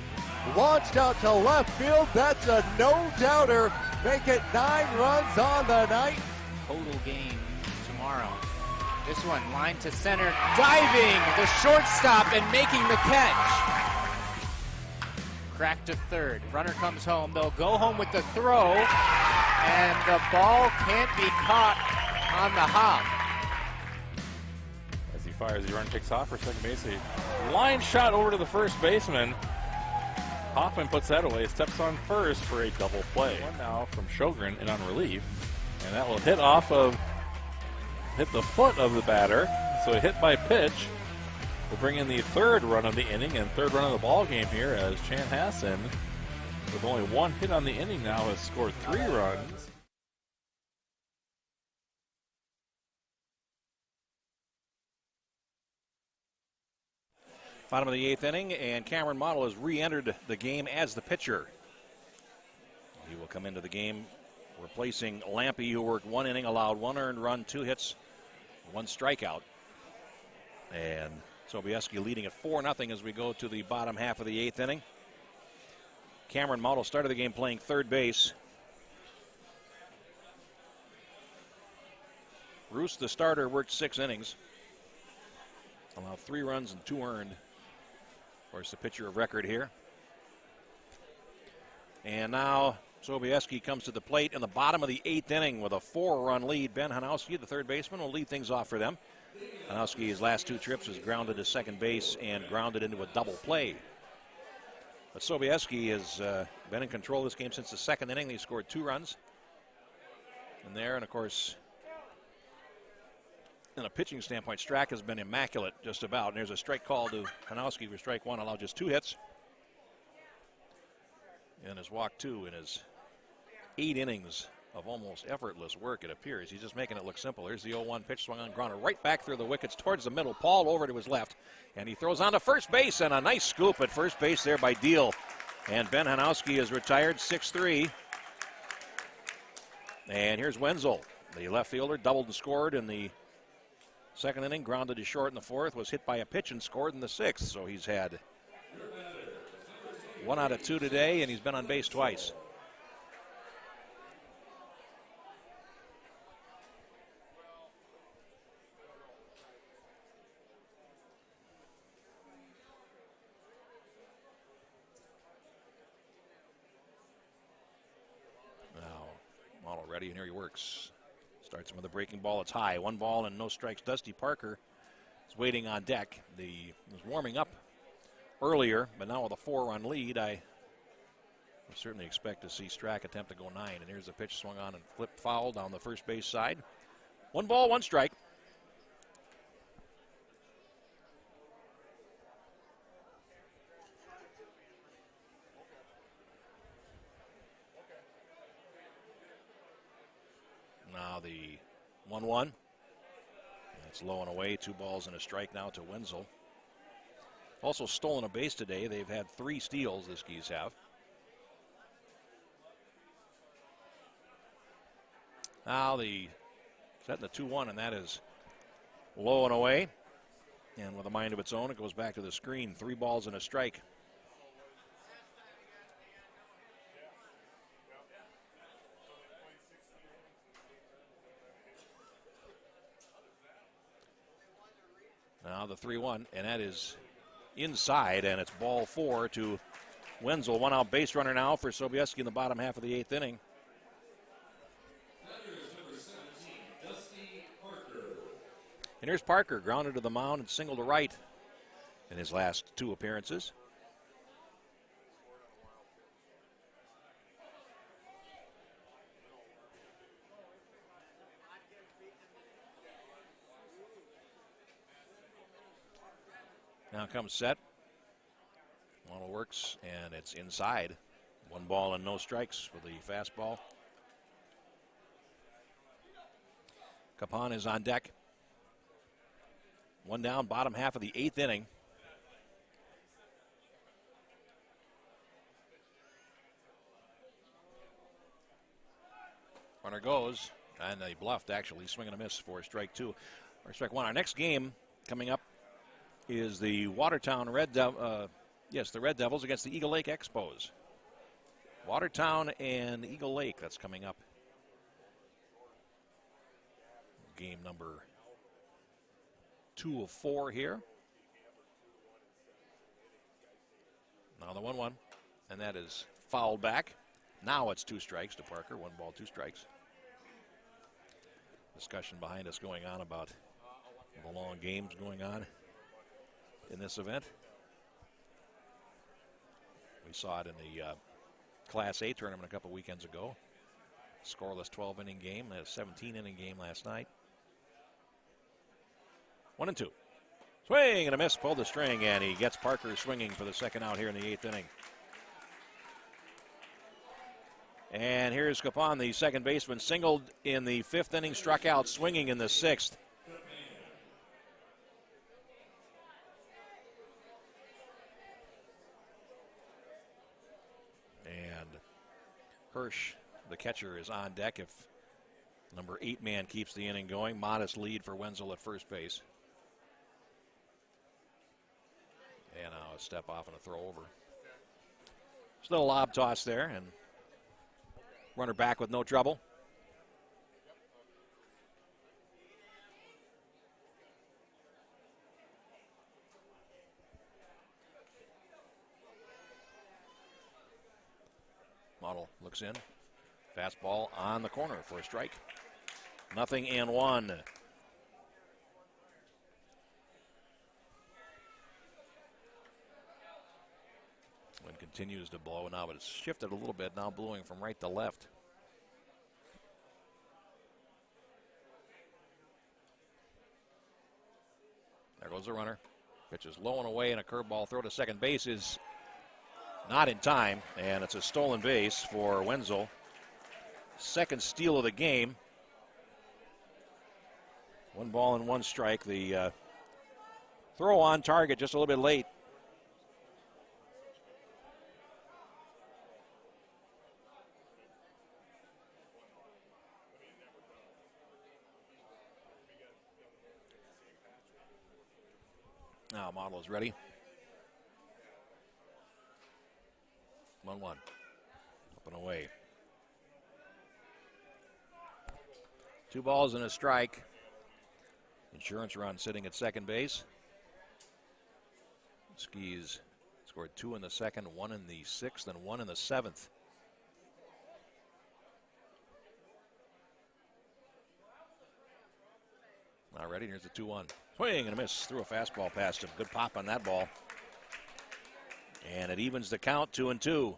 Launched out to left field. That's a no-doubter. Make it 9 runs on the night. Total game tomorrow. This one, line to center, diving, the shortstop, and making the catch. Crack to third. Runner comes home. They'll go home with the throw, and the ball can't be caught on the hop. As he fires, the run takes off for second base. A line shot over to the first baseman. Hoffman puts that away, steps on first for a double play. One now from Sjogren and on relief, and that will hit the foot of the batter. So a hit by pitch will bring in the 3rd run of the inning and 3rd run of the ball game here, as Chan Hassan, with only 1 hit on the inning now, has scored 3 runs. Bottom of the 8th inning, and Cameron Model has re-entered the game as the pitcher. He will come into the game replacing Lampe, who worked 1 inning, allowed 1 earned run, 2 hits, 1 strikeout. And Sobieski leading at 4-0 as we go to the bottom half of the 8th inning. Cameron Model started the game playing third base. Roos, the starter, worked 6 innings. Allowed 3 runs and 2 earned. Of course, the pitcher of record here. And now Sobieski comes to the plate in the bottom of the 8th inning with a 4-run lead. Ben Hanowski, the third baseman, will lead things off for them. Hanowski, his last 2 trips, has grounded to second base and grounded into a double play. But Sobieski has been in control of this game since the 2nd inning. He scored 2 runs in there. And, of course, in a pitching standpoint, Strack has been immaculate just about. And there's a strike call to Hanowski for strike 1, allowed just 2 hits. And has walked 2 in his 8 innings of almost effortless work, it appears. He's just making it look simple. Here's the 0-1 pitch, swung on grounder right back through the wickets towards the middle. Paul over to his left, and he throws on to first base, and a nice scoop at first base there by Deal. And Ben Hanowski is retired, 6-3. And here's Wenzel, the left fielder, doubled and scored in the 2nd inning, grounded to short in the 4th, was hit by a pitch and scored in the 6th. So he's had 1 out of 2 today, and he's been on base twice. Ready, and here he works. Starts him with a breaking ball. It's high. 1 ball and no strikes. Dusty Parker is waiting on deck. Was warming up earlier, but now with a 4-run lead, I would certainly expect to see Strack attempt to go 9. And here's the pitch swung on and flipped foul down the first base side. 1 ball, 1 strike. Now the 1-1. That's low and away. 2 balls and a strike now to Wenzel. Also stolen a base today. They've had 3 steals, the Skis have. Now the setting the 2-1, and that is low and away. And with a mind of its own, it goes back to the screen. 3 balls and a strike. Now the 3-1, and that is inside, and it's ball 4 to Wenzel. 1 out base runner now for Sobieski in the bottom half of the 8th inning. And here's Parker, grounded to the mound and single to right in his last 2 appearances. Now comes set. One works, and it's inside. 1 ball and no strikes with the fastball. Capon is on deck. 1 down, bottom half of the 8th inning. Runner goes, and they bluffed, actually, swing and a miss for strike 2, or strike 1. Our next game coming up is the Watertown Red Devils against the Eagle Lake Expos. Watertown and Eagle Lake, that's coming up. Game number 2 of 4 here. Now the 1-1, and that is fouled back. Now it's 2 strikes to Parker. 1 ball, 2 strikes. Discussion behind us going on about the long games going on in this event. We saw it in the Class A tournament a couple weekends ago. Scoreless 12-inning game, a 17-inning game last night. 1-2. Swing and a miss, pulled the string, and he gets Parker swinging for the 2nd out here in the 8th inning. And here's Capon, the 2nd baseman, singled in the 5th inning, struck out swinging in the 6th. Hirsch, the catcher, is on deck if number 8 man keeps the inning going. Modest lead for Wenzel at first base. And now a step off and a throw over. Just a little lob toss there, and runner back with no trouble. Model looks in, Fastball on the corner for a strike. 0-1. Wind continues to blow now, but it's shifted a little bit, now blowing from right to left. There goes the runner. Pitch is low and away, and a curveball throw to second base is not in time, and it's a stolen base for Wenzel. Second steal of the game. 1 ball and 1 strike. The throw on target just a little bit late. Now Model is ready. 1-1. Up and away. 2 balls and a strike. Insurance run sitting at second base. Skis scored 2 in the second, 1 in the 6th, and 1 in the 7th. Now ready, here's the 2-1. Swing and a miss, threw a fastball past him. Good pop on that ball. And it evens the count, 2-2.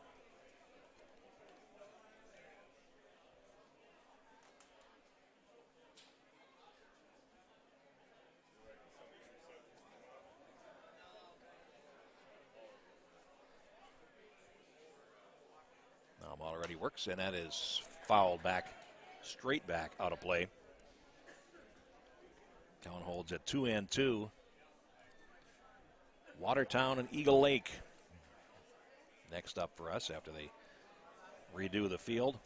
Now already works, and that is fouled back, straight back out of play. Count holds at 2-2. Watertown and Eagle Lake next up for us after they redo the field.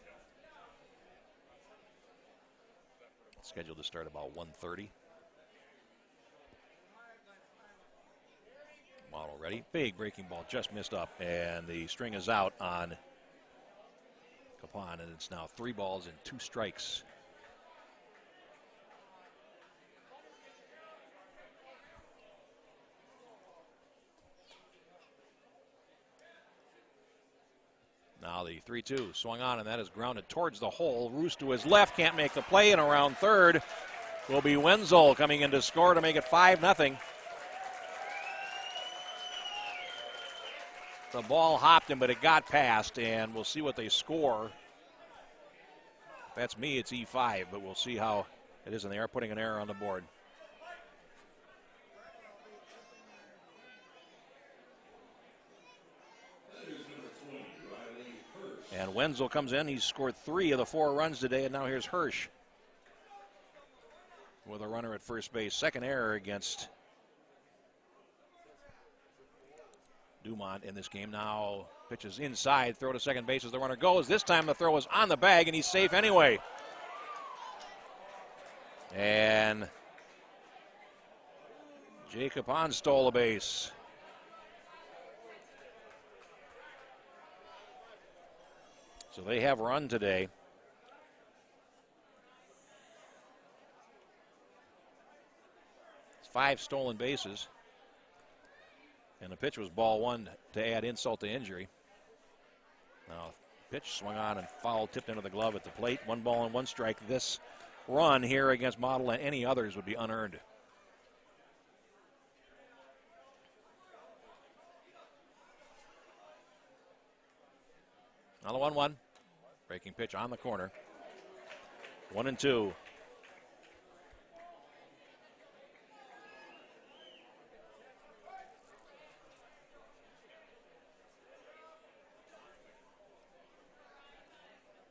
Scheduled to start about 1:30. Model ready. Big breaking ball just missed up, and the string is out on Capon, and it's now 3 balls and 2 strikes. Now the 3-2 swung on, and that is grounded towards the hole. Roos to his left, can't make the play, and around third will be Wenzel coming in to score to make it 5-0. The ball hopped him, but it got past, and we'll see what they score. If that's me, it's E5, but we'll see how it is, and they are putting an error on the board. And Wenzel comes in. He's scored 3 of the 4 runs today, and now here's Hirsch with a runner at first base. Second error against Dumont in this game. Now pitches inside, throw to second base as the runner goes. This time the throw is on the bag, and he's safe anyway. And Jacob Hahn stole a base. So they have run today. It's 5 stolen bases. And the pitch was ball 1 to add insult to injury. Now, pitch swung on and foul tipped into the glove at the plate. 1 ball and 1 strike. This run here against Model and any others would be unearned. Now the 1-1. Breaking pitch on the corner. 1-2.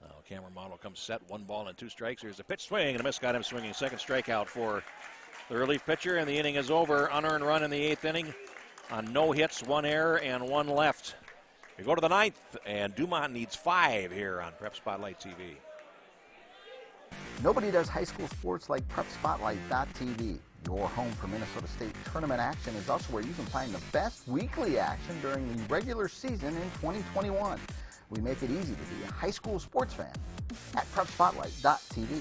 Now Cameron Model comes set. 1 ball and 2 strikes. Here's a pitch swing and a miss. Got him swinging. Second strikeout for the relief pitcher, and the inning is over. Unearned run in the 8th inning on no hits, 1 error, and 1 left. We go to the 9th, and Dumont needs 5 here on Prep Spotlight TV. Nobody does high school sports like PrepSpotlight.tv. Your home for Minnesota State tournament action is also where you can find the best weekly action during the regular season in 2021. We make it easy to be a high school sports fan at PrepSpotlight.tv.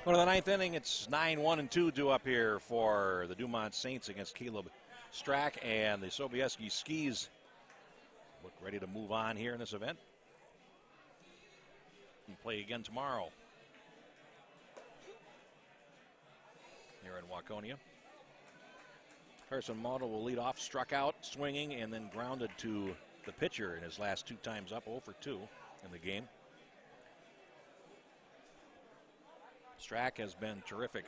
Go to the ninth inning. It's 9-1-2 due up here for the Dumont Saints against Caleb Strack, and the Sobieski Skis look ready to move on here in this event and play again tomorrow here in Waconia. Carson Model will lead off, struck out, swinging, and then grounded to the pitcher in his last 2 times up, 0 for 2 in the game. Strack has been terrific.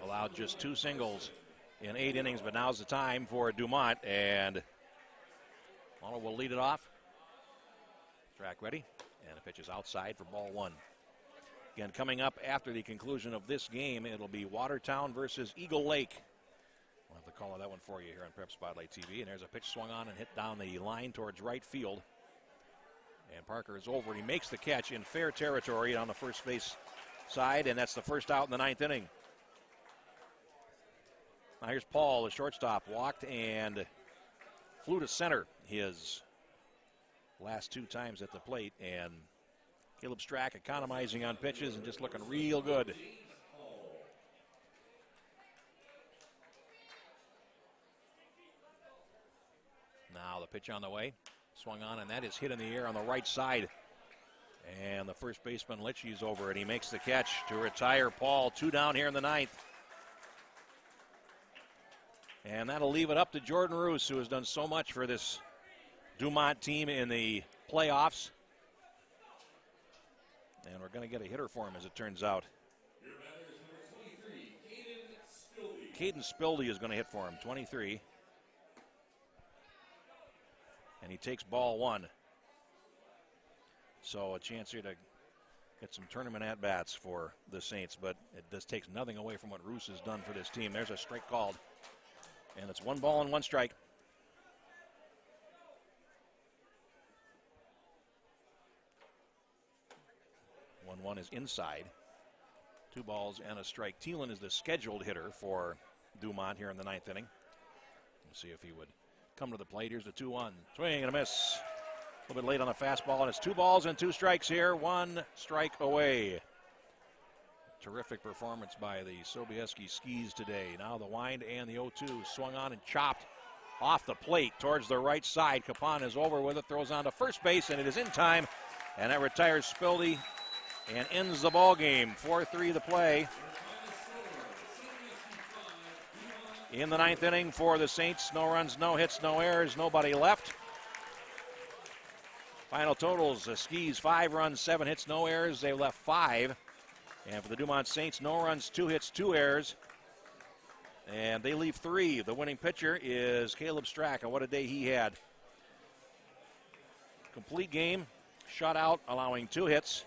Allowed just 2 singles in 8 innings, but now's the time for Dumont, and Model will lead it off. Strack ready, and the pitch is outside for ball 1. Again, coming up after the conclusion of this game, it'll be Watertown versus Eagle Lake. We'll have to call that one for you here on Prep Spotlight TV. And there's a pitch swung on and hit down the line towards right field. And Parker is over, and he makes the catch in fair territory on the first base side, and that's the first out in the 9th inning. Now here's Paul, the shortstop, walked and flew to center his last 2 times at the plate, and Caleb Strack economizing on pitches and just looking real good. Now the pitch on the way, swung on, and that is hit in the air on the right side. And the first baseman, Litchie's over, and he makes the catch to retire Paul. 2 down here in the 9th. And that'll leave it up to Jordan Roos, who has done so much for this Dumont team in the playoffs. And we're going to get a hitter for him, as it turns out. Caden Spildy is going to hit for him, 23. And he takes ball 1. So a chance here to get some tournament at-bats for the Saints, but it just takes nothing away from what Roos has done for this team. There's a strike called, and it's 1 ball and 1 strike. 1-1 is inside. 2 balls and a strike. Thielen is the scheduled hitter for Dumont here in the 9th inning. We'll see if he would come to the plate. Here's the 2-1. Swing and a miss. A little bit late on the fastball, and it's 2 balls and 2 strikes here. 1 strike away. Terrific performance by the Sobieski Skis today. Now the wind and the 0-2 swung on and chopped off the plate towards the right side. Capon is over with it, throws on to first base, and it is in time. And that retires Spildy and ends the ball game. 4-3 the play in the 9th inning for the Saints. No runs, no hits, no errors, nobody left. Final totals, the Skis 5 runs, 7 hits, no errors. They left 5. And for the Dumont Saints, no runs, 2 hits, 2 errors. And they leave 3. The winning pitcher is Caleb Strack, and what a day he had. Complete game, shutout, allowing 2 hits,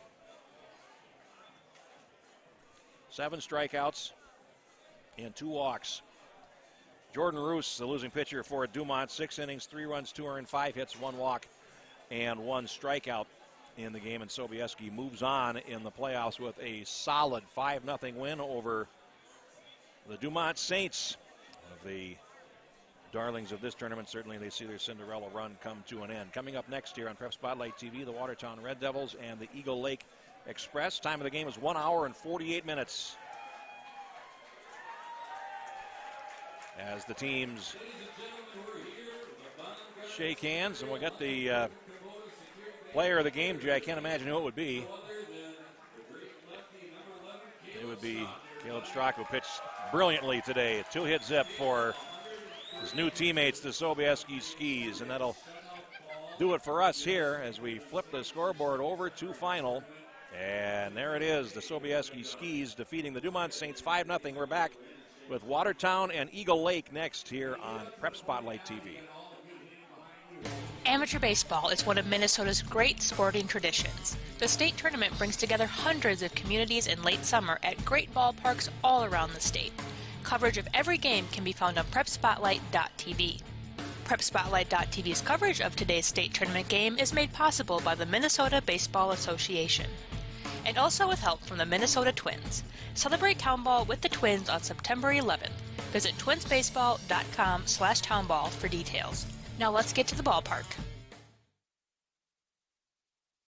7 strikeouts, and 2 walks. Jordan Roos, the losing pitcher for Dumont, 6 innings, 3 runs, 2 earned, 5 hits, 1 walk, and 1 strikeout in the game. And Sobieski moves on in the playoffs with a solid 5-0 win over the Dumont Saints. One of the darlings of this tournament. Certainly they see their Cinderella run come to an end. Coming up next here on Prep Spotlight TV, the Watertown Red Devils and the Eagle Lake Express. Time of the game is 1 hour and 48 minutes. As the teams shake hands, and we'll get the player of the game, Jay. I can't imagine who it would be. It would be Caleb Strack, who pitched brilliantly today. A 2-hit zip for his new teammates, the Sobieski Skis, and that'll do it for us here as we flip the scoreboard over to final. And there it is, the Sobieski Skis defeating the Dumont Saints 5-0. We're back with Watertown and Eagle Lake next here on Prep Spotlight TV. Amateur baseball is one of Minnesota's great sporting traditions. The state tournament brings together hundreds of communities in late summer at great ballparks all around the state. Coverage of every game can be found on PrepSpotlight.tv. PrepSpotlight.tv's coverage of today's state tournament game is made possible by the Minnesota Baseball Association, and also with help from the Minnesota Twins. Celebrate Townball with the Twins on September 11th. Visit twinsbaseball.com/townball for details. Now let's get to the ballpark.